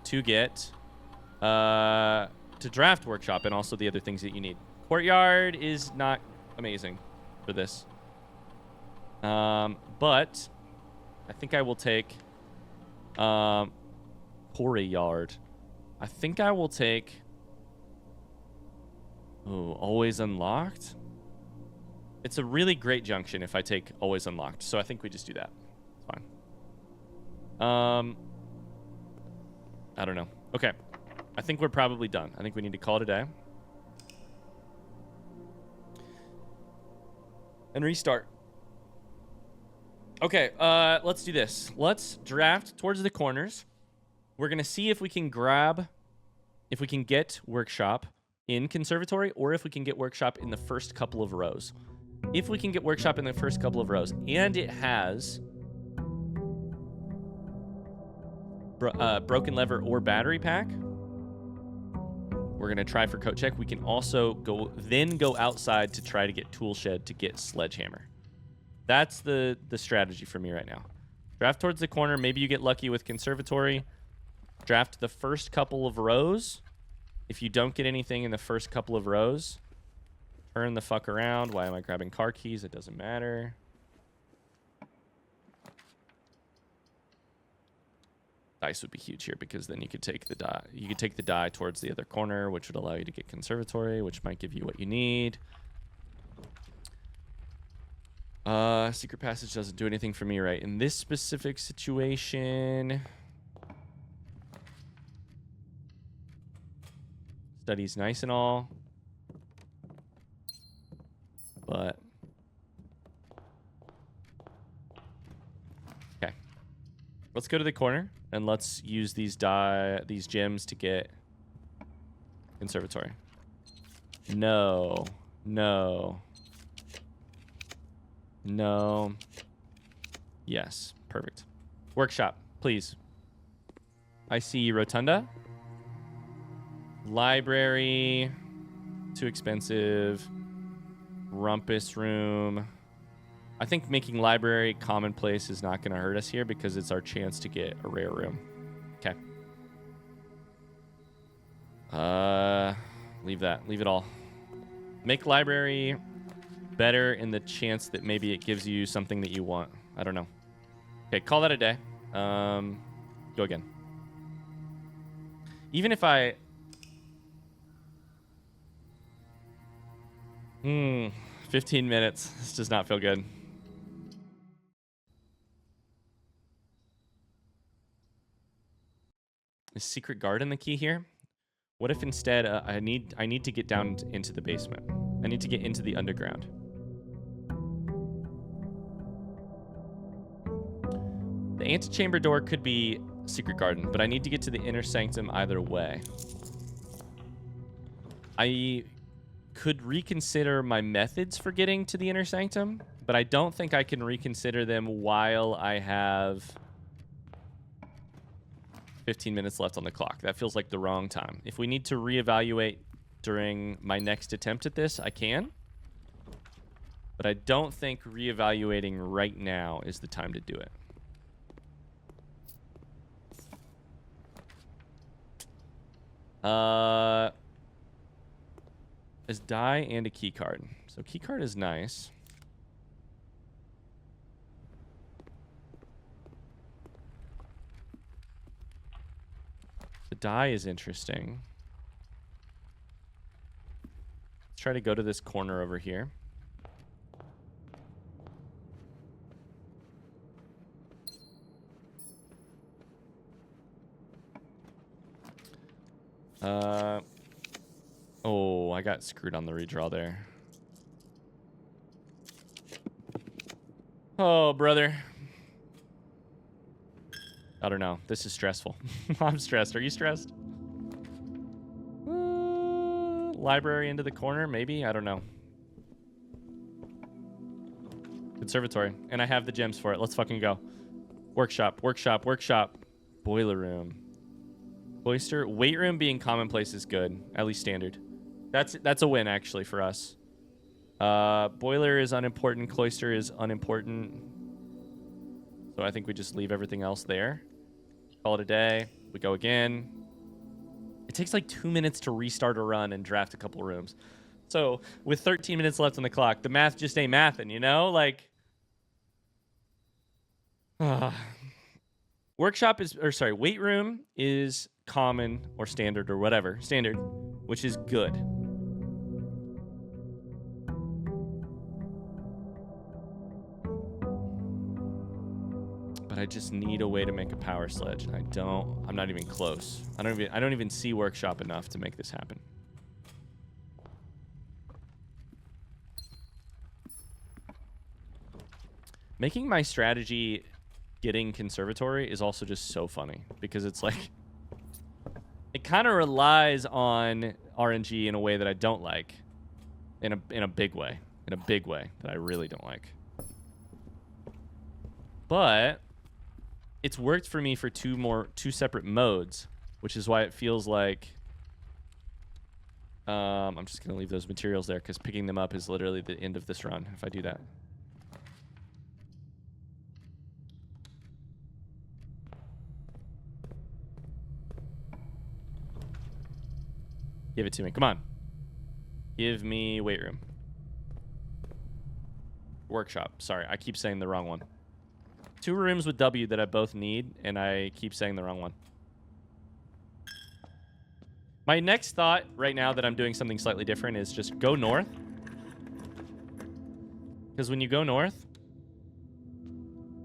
to get to draft workshop and also the other things that you need. Courtyard is not amazing for this. But I think I will take Courtyard. I think I will take always unlocked. It's a really great junction if I take always unlocked. So I think we just do that. It's fine. I don't know. Okay. I think we're probably done. I think we need to call it a day. And restart. Okay, let's do this. Let's draft towards the corners. We're going to see if we can get workshop in conservatory, or if we can get workshop in the first couple of rows. If we can get workshop in the first couple of rows, and it has broken lever or battery pack, we're going to try for coat check. We can also go outside to try to get tool shed to get sledgehammer. That's the strategy for me right now. Draft towards the corner. Maybe you get lucky with conservatory. Draft the first couple of rows. If you don't get anything in the first couple of rows, turn the fuck around. Why am I grabbing car keys? It doesn't matter. Dice would be huge here, because then you could take the die. You could take the die towards the other corner, which would allow you to get conservatory, which might give you what you need. Secret passage doesn't do anything for me right in this specific situation. Study's nice and all, but okay. Let's go to the corner and let's use these gems to get conservatory. No. Yes, perfect. Workshop, please. I see rotunda. Library, too expensive. Rumpus room. I think making library commonplace is not going to hurt us here, because it's our chance to get a rare room. Okay. Leave that. Leave it all. Make library better in the chance that maybe it gives you something that you want. I don't know. Okay, call that a day. Go again. Even if I... 15 minutes. This does not feel good. Is secret garden the key here? What if instead I need to get down into the basement? I need to get into the underground. The antechamber door could be secret garden, but I need to get to the inner sanctum either way. I could reconsider my methods for getting to the inner sanctum, but I don't think I can reconsider them while I have 15 minutes left on the clock. That feels like the wrong time. If we need to reevaluate during my next attempt at this, I can. But I don't think reevaluating right now is the time to do it. Is die and a key card. So key card is nice. The die is interesting. Let's try to go to this corner over here. Oh, I got screwed on the redraw there. Oh, brother. I don't know. This is stressful. I'm stressed. Are you stressed? Library into the corner, maybe? I don't know. Conservatory. And I have the gems for it. Let's fucking go. Workshop, workshop, workshop. Boiler room. Cloister. Weight room being commonplace is good. At least standard. That's a win, actually, for us. Boiler is unimportant. Cloister is unimportant. So I think we just leave everything else there. Call it a day. We go again. It takes like 2 minutes to restart a run and draft a couple rooms. So with 13 minutes left on the clock, the math just ain't mathin', you know? Like... Workshop is... Or sorry, weight room is common or standard or whatever. Standard, which is good. But I just need a way to make a power sledge. I'm not even close. I don't even see workshop enough to make this happen. Making my strategy getting conservatory is also just so funny because it's like it kind of relies on RNG in a way that I don't like, in a big way, that I really don't like. But it's worked for me for two separate modes, which is why it feels like I'm just gonna leave those materials there because picking them up is literally the end of this run if I do that. Give it to me. Come on. Give me weight room. Workshop. Sorry, I keep saying the wrong one. 2 rooms with W that I both need, and I keep saying the wrong one. My next thought right now that I'm doing something slightly different is just go north. Because when you go north,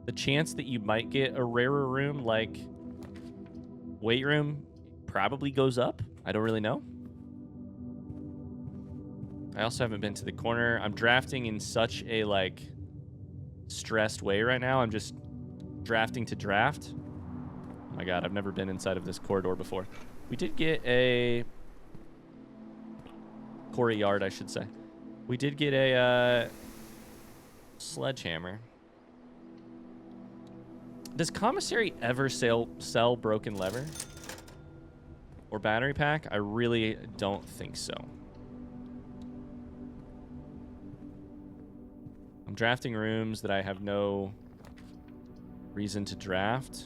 the chance that you might get a rarer room like weight room probably goes up. I don't really know. I also haven't been to the corner. I'm drafting in such a, like, stressed way right now. I'm just drafting to draft. Oh my god, I've never been inside of this corridor before. We did get a... Quarry yard, I should say. We did get a, sledgehammer. Does commissary ever sell broken lever? Or battery pack? I really don't think so. I'm drafting rooms that I have no reason to draft.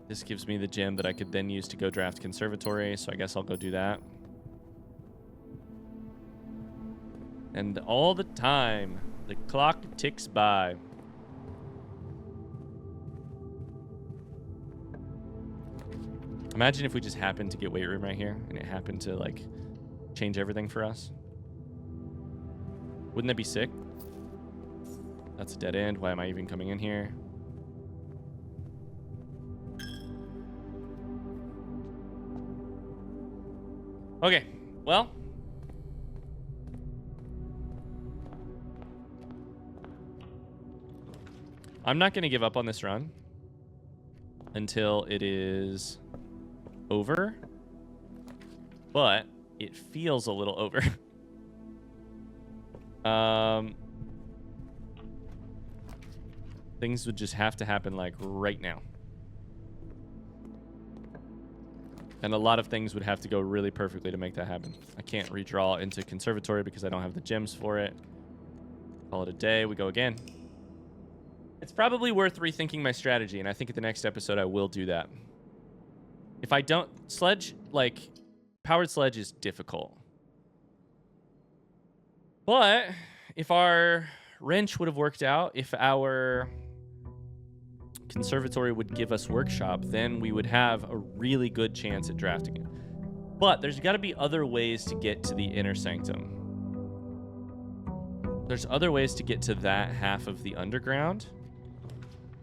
This gives me the gem that I could then use to go draft conservatory, so I guess I'll go do that. And all the time, the clock ticks by. Imagine if we just happened to get weight room right here, and it happened to, like, change everything for us. Wouldn't that be sick? That's a dead end. Why am I even coming in here? Okay, well. I'm not going to give up on this run until it is over. But it feels a little over. Things would just have to happen, like, right now. And a lot of things would have to go really perfectly to make that happen. I can't redraw into conservatory because I don't have the gems for it. Call it a day. We go again. It's probably worth rethinking my strategy, and I think at the next episode I will do that. If I don't... Sledge, like... Powered sledge is difficult. But if our wrench would have worked out, if our conservatory would give us workshop, then we would have a really good chance at drafting it. But there's got to be other ways to get to the inner sanctum. There's other ways to get to that half of the underground.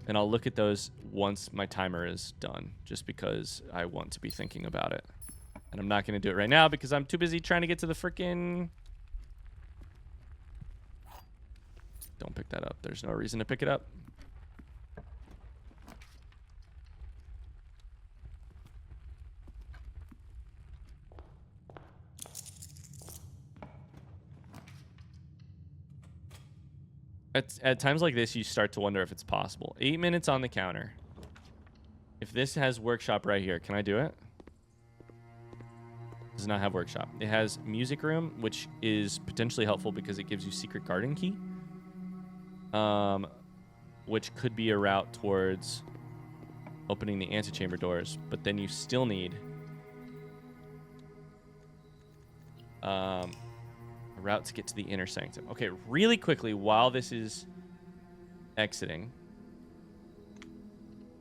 And I'll look at those once my timer is done, just because I want to be thinking about it. And I'm not going to do it right now because I'm too busy trying to get to the frickin'... Don't pick that up. There's no reason to pick it up. At times like this, you start to wonder if it's possible. 8 minutes on the counter. If this has workshop right here, can I do it? Does not have workshop. It has music room, which is potentially helpful because it gives you secret garden key, which could be a route towards opening the antechamber doors. But then you still need a route to get to the inner sanctum. Okay, really quickly while this is exiting,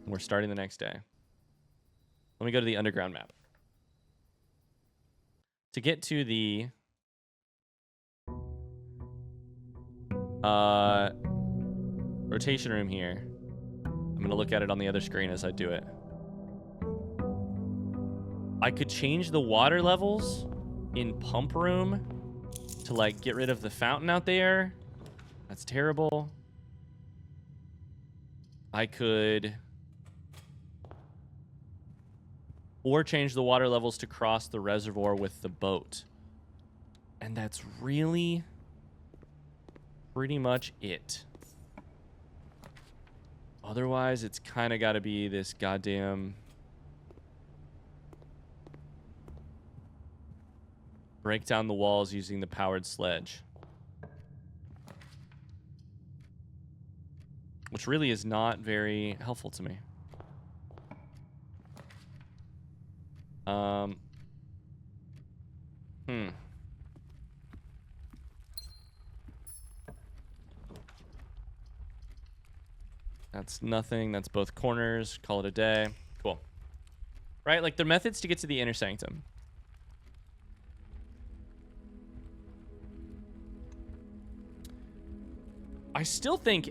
we're starting the next day. Let me go to the underground map. To get to the rotation room here, I'm going to look at it on the other screen as I do it. I could change the water levels in pump room to like get rid of the fountain out there. That's terrible. I could... Or change the water levels to cross the reservoir with the boat. And that's really pretty much it. Otherwise, it's kind of got to be this goddamn... Break down the walls using the powered sledge. Which really is not very helpful to me. That's nothing. That's both corners. Call it a day. Cool. Right? Like, the methods to get to the inner sanctum. I still think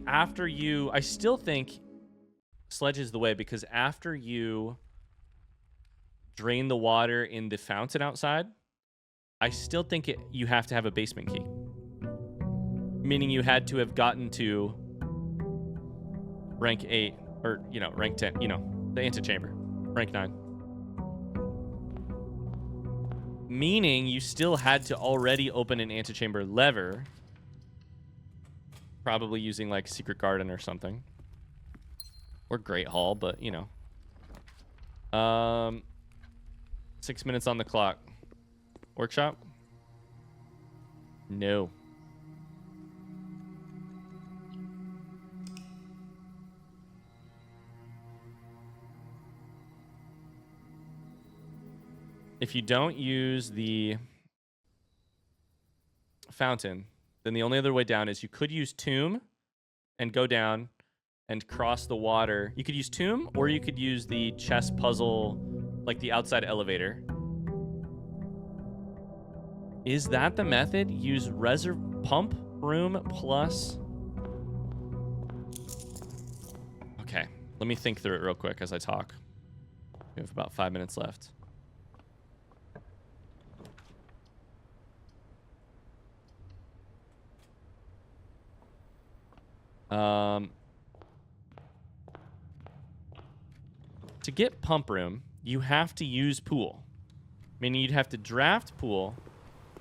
sledge is the way, because after you drain the water in the fountain outside, I still think you have to have a basement key. Meaning you had to have gotten to rank 8, or, you know, rank 10, you know, the antechamber, rank 9. Meaning you still had to already open an antechamber lever, probably using like Secret Garden or something, or Great Hall, but you know. 6 minutes on the clock. Workshop? No. If you don't use the fountain, then the only other way down is you could use Tomb and go down and cross the water. You could use Tomb, or you could use the chess puzzle, like the outside elevator. Is that the method? Use pump room plus... Okay, let me think through it real quick as I talk. We have about 5 minutes left. To get pump room, you have to use pool. Meaning you'd have to draft pool,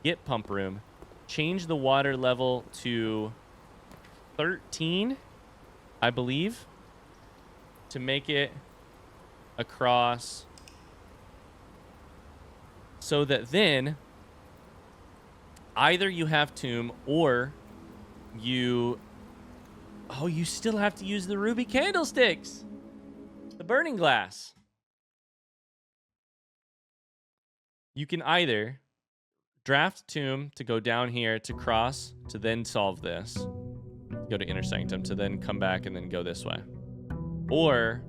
get pump room, change the water level to 13, I believe, to make it across, so that then either you have Tomb or you... Oh, you still have to use the ruby candlesticks. The burning glass. You can either draft Tomb to go down here to cross to then solve this. Go to Inner Sanctum to then come back and then go this way. Or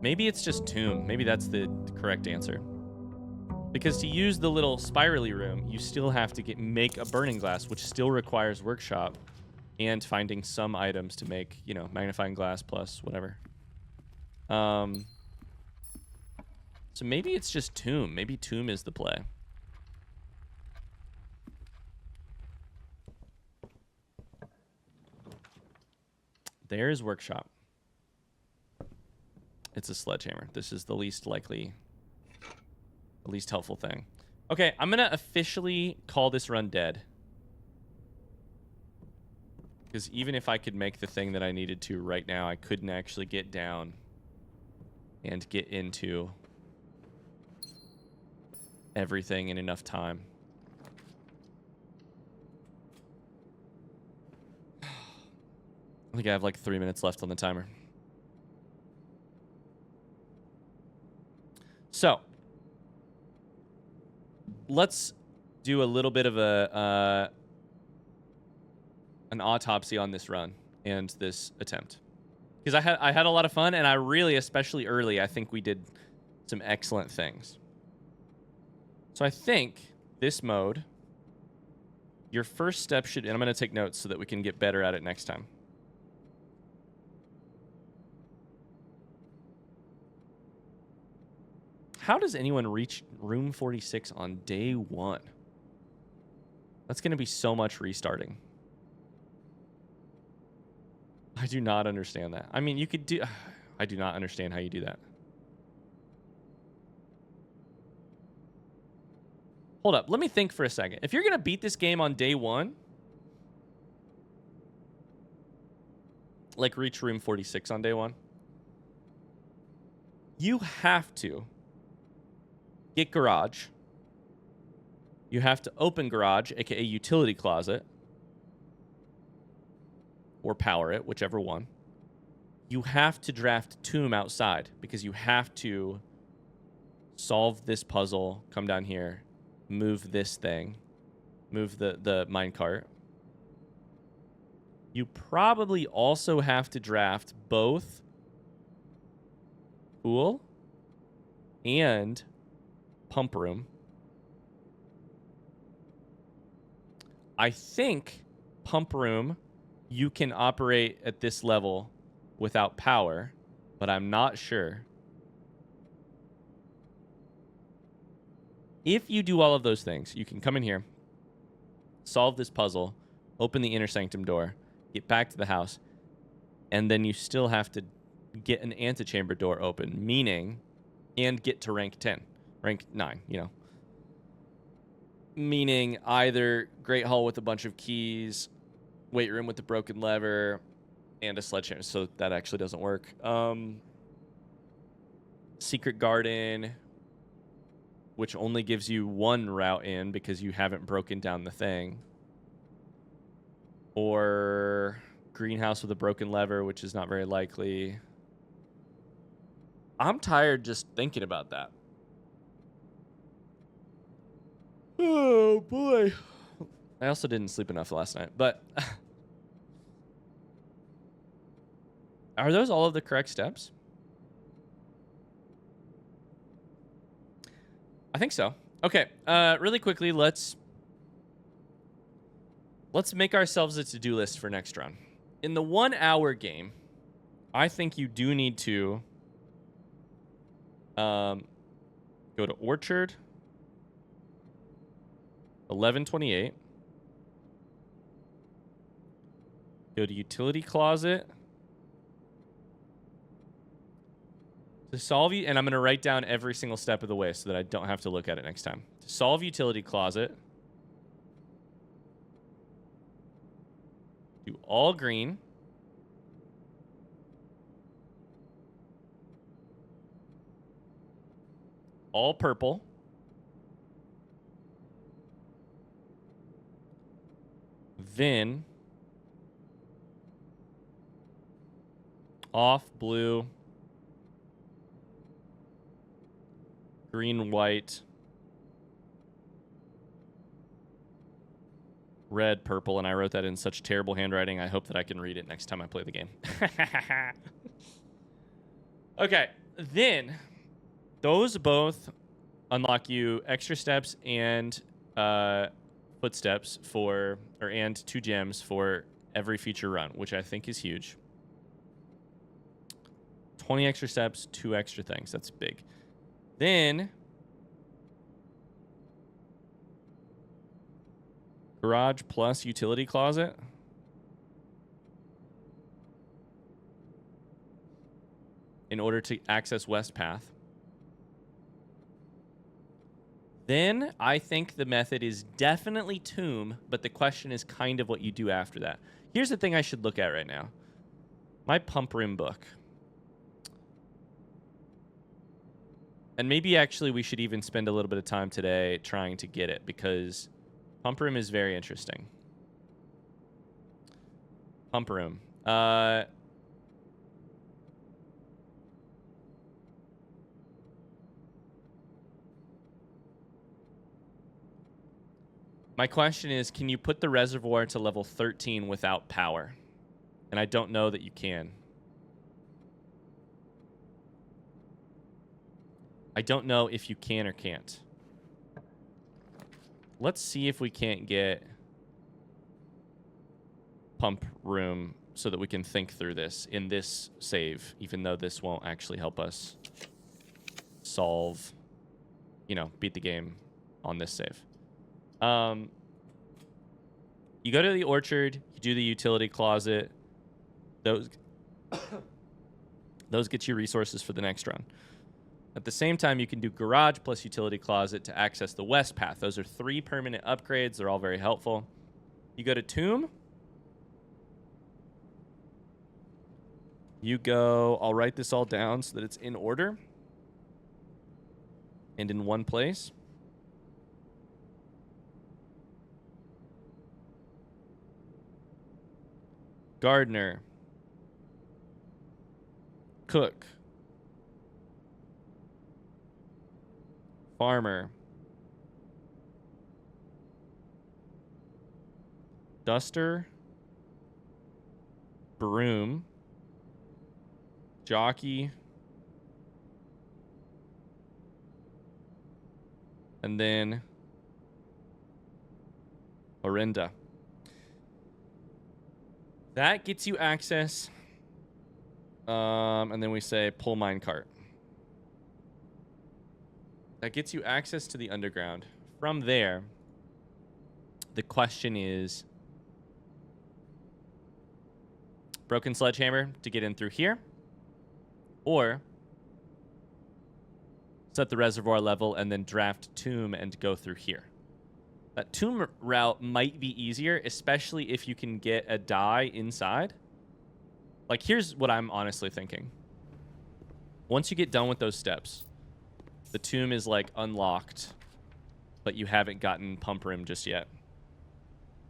maybe it's just Tomb. Maybe that's the correct answer. Because to use the little spirally room, you still have to make a burning glass, which still requires workshop. And finding some items to make, you know, magnifying glass plus whatever. So maybe it's just Tomb. Maybe Tomb is the play. There's workshop. It's a sledgehammer. This is the least likely, the least helpful thing. Okay, I'm going to officially call this run dead. Because even if I could make the thing that I needed to right now, I couldn't actually get down and get into everything in enough time. I think I have like 3 minutes left on the timer. So, let's do a little bit of an autopsy on this run and this attempt, because I had a lot of fun, and I really, especially early, I think we did some excellent things. So I think this mode, your first step should, and I'm going to take notes so that we can get better at it next time. How does anyone reach room 46 on day 1? That's going to be so much restarting. I do not understand that. I mean, you could do... I do not understand how you do that. Hold up. Let me think for a second. If you're going to beat this game on day 1... like reach room 46 on day 1... you have to get garage. You have to open garage, aka utility closet. Or power it, whichever one. You have to draft tomb outside because you have to solve this puzzle, come down here, move this thing, move the minecart. You probably also have to draft both pool and pump room. I think pump room you can operate at this level without power, but I'm not sure. If you do all of those things, you can come in here, solve this puzzle, open the inner sanctum door, get back to the house, and then you still have to get an antechamber door open, meaning, and get to rank 10, rank 9, you know. Meaning either Great Hall with a bunch of keys, weight room with the broken lever, and a sledgehammer. So that actually doesn't work. Secret garden, which only gives you one route in because you haven't broken down the thing. Or greenhouse with a broken lever, which is not very likely. I'm tired just thinking about that. Oh, boy. I also didn't sleep enough last night, but... Are those all of the correct steps? I think so. Okay, really quickly, let's make ourselves a to-do list for next run. In the 1 hour game, I think you do need to go to Orchard, 1128, go to Utility Closet, to solve you, and I'm going to write down every single step of the way so that I don't have to look at it next time. To solve Utility Closet, do all green. All purple. Then off blue. Green, white, red, purple, and I wrote that in such terrible handwriting. I hope that I can read it next time I play the game. Okay, then those both unlock you extra steps and footsteps and 2 gems for every future run, which I think is huge. 20 extra steps, 2 extra things. That's big. Then garage plus utility closet. In order to access West Path. Then I think the method is definitely tomb, but the question is kind of what you do after that. Here's the thing I should look at right now. My pump room book. And maybe actually we should even spend a little bit of time today trying to get it because pump room is very interesting. Pump room. My question is, can you put the reservoir to level 13 without power? And I don't know that you can. I don't know if you can or can't. Let's see if we can't get pump room so that we can think through this in this save, even though this won't actually help us solve, you know, beat the game on this save. You go to the orchard, you do the utility closet. Those get you resources for the next run. At the same time, you can do garage plus utility closet to access the west path. Those are 3 permanent upgrades. They're all very helpful. You go to tomb. You go, I'll write this all down so that it's in order and in one place. Gardener. Cook. Farmer. Duster. Broom. Jockey. And then Orinda. That gets you access. And then we say pull minecart. That gets you access to the underground. From there, the question is broken sledgehammer to get in through here, or set the reservoir level and then draft tomb and go through here. That tomb route might be easier, especially if you can get a die inside. Like, here's what I'm honestly thinking. Once you get done with those steps, the tomb is, like, unlocked, but you haven't gotten pump room just yet.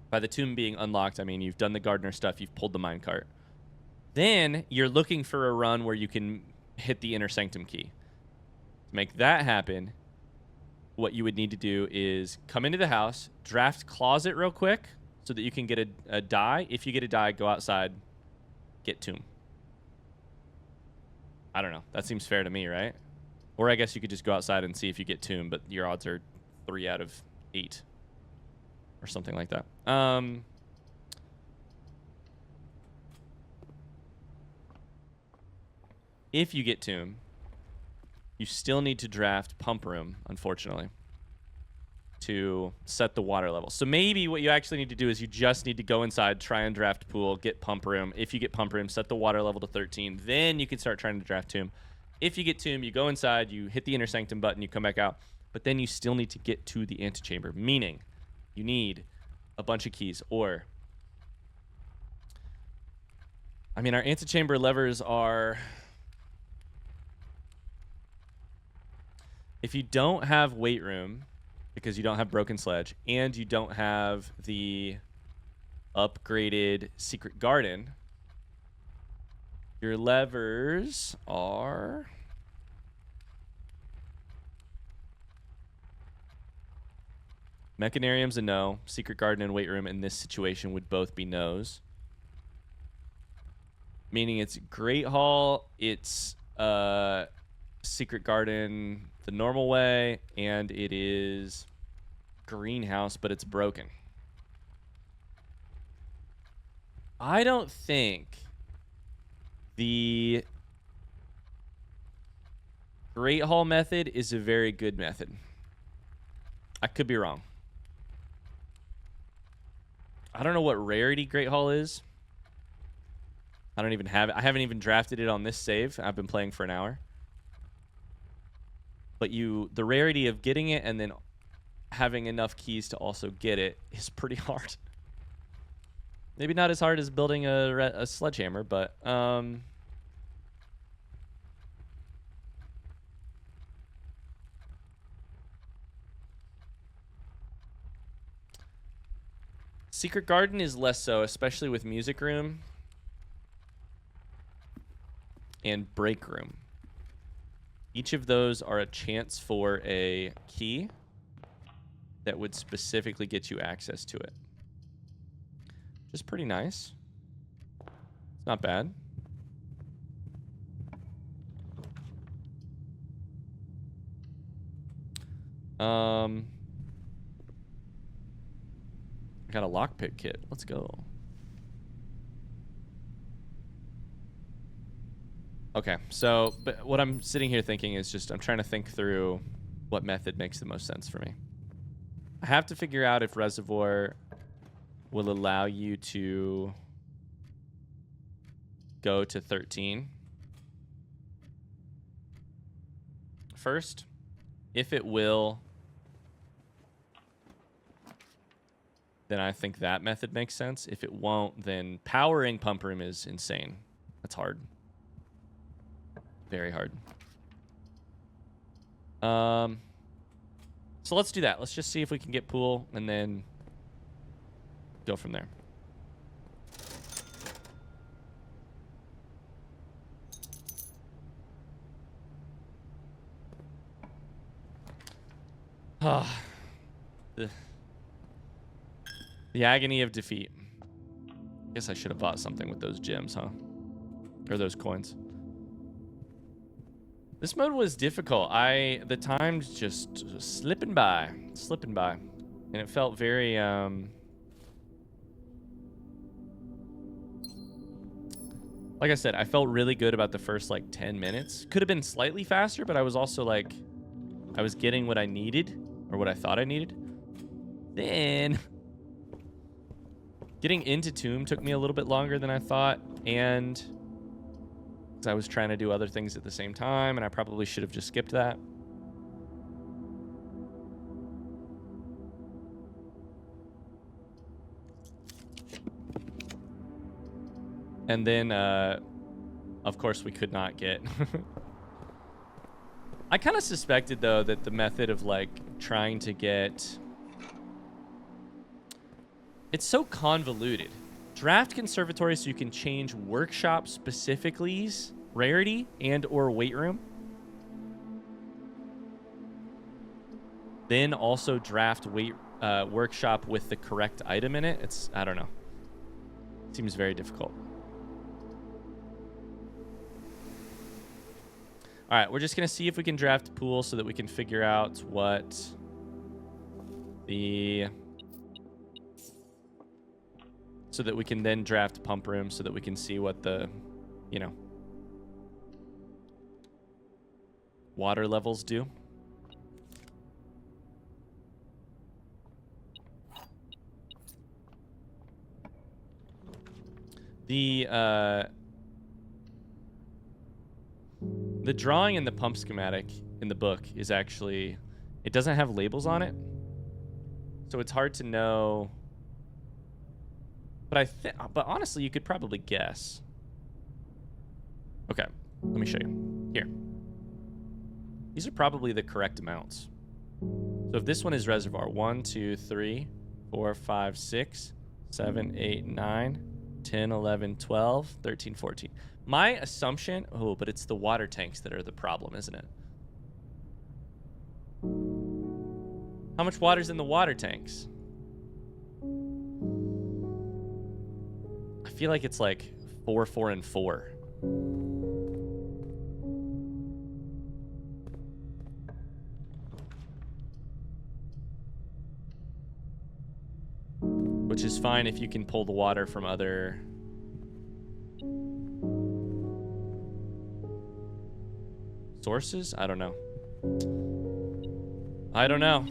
By the tomb being unlocked, I mean you've done the gardener stuff, you've pulled the minecart. Then you're looking for a run where you can hit the inner sanctum key. To make that happen, what you would need to do is come into the house, draft closet real quick so that you can get a die. If you get a die, go outside, get tomb. I don't know. That seems fair to me, right? Or I guess you could just go outside and see if you get tomb, but your odds are 3 out of 8 or something like that. If you get tomb, you still need to draft pump room, unfortunately, to set the water level. So maybe what you actually need to do is you just need to go inside, try and draft pool, get pump room. If you get pump room, set the water level to 13. Then you can start trying to draft tomb. If you get tomb, you go inside, you hit the inner sanctum button, you come back out. But then you still need to get to the antechamber, meaning you need a bunch of keys. Or, I mean, our antechamber levers are... If you don't have weight room, because you don't have broken sledge, and you don't have the upgraded secret garden, your levers are... Mechanarium's a no. Secret garden and weight room in this situation would both be no's. Meaning it's Great Hall, it's secret garden the normal way, and it is greenhouse, but it's broken. I don't think the Great Hall method is a very good method. I could be wrong. I don't know what rarity Great Hall is. I don't even have it. I haven't even drafted it on this save. I've been playing for an hour. But the rarity of getting it and then having enough keys to also get it is pretty hard. Maybe not as hard as building a sledgehammer, but Secret Garden is less so, especially with Music Room and Break Room. Each of those are a chance for a key that would specifically get you access to it. Which is pretty nice. It's not bad. I got a lockpick kit. Let's go. Okay, so but what I'm sitting here thinking is just I'm trying to think through what method makes the most sense for me. I have to figure out if reservoir will allow you to go to 13 first. If it will, then I think that method makes sense. If it won't, then powering pump room is insane. That's hard. Very hard. So let's do that. Let's just see if we can get pool and then go from there. The agony of defeat. I guess I should have bought something with those gems, huh? Or those coins. This mode was difficult. The time's just slipping by. And it felt very, like I said, I felt really good about the first, like, 10 minutes. Could have been slightly faster, but I was also, like, I was getting what I needed, or what I thought I needed. Then, getting into Tomb took me a little bit longer than I thought, and I was trying to do other things at the same time, and I probably should have just skipped that. And then, of course, we could not get... I kind of suspected, though, that the method of, like, trying to get... It's so convoluted. Draft conservatory so you can change workshop specifically's rarity and or weight room. Then also draft weight workshop with the correct item in it. It's, I don't know. It seems very difficult. All right, we're just going to see if we can draft pool so that we can figure out what the... So that we can then draft pump room so that we can see what the, you know, water levels do. The drawing in the pump schematic in the book is actually, it doesn't have labels on it. So it's hard to know. But but honestly, you could probably guess. Okay, let me show you. Here. These are probably the correct amounts. So if this one is reservoir, 1, 2, 3, 4, 5, 6, 7, 8, 9, 10, 11, 12, 13, 14. My assumption, oh, but it's the water tanks that are the problem, isn't it? How much water's in the water tanks? I feel like it's like 4, 4, and 4. Which is fine if you can pull the water from other... sources? I don't know. I don't know.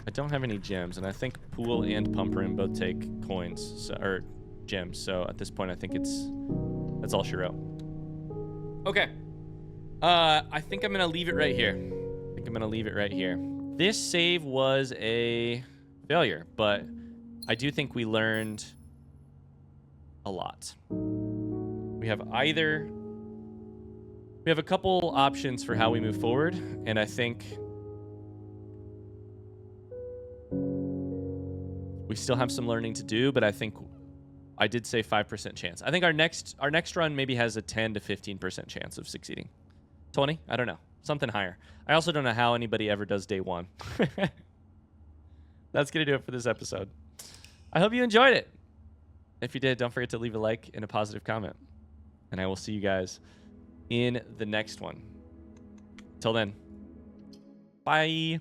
I don't have any gems, and I think pool and pump room both take coins, so, or gems. So at this point, I think that's all she wrote. Okay. I think I'm gonna leave it right here. This save was a failure, but I do think we learned a lot. We have a couple options for how we move forward, and I think we still have some learning to do, but I think I did say 5% chance. I think our next run maybe has a 10 to 15% chance of succeeding. 20? I don't know. Something higher. I also don't know how anybody ever does day one. That's going to do it for this episode. I hope you enjoyed it. If you did, don't forget to leave a like and a positive comment. And I will see you guys in the next one. Till then, bye.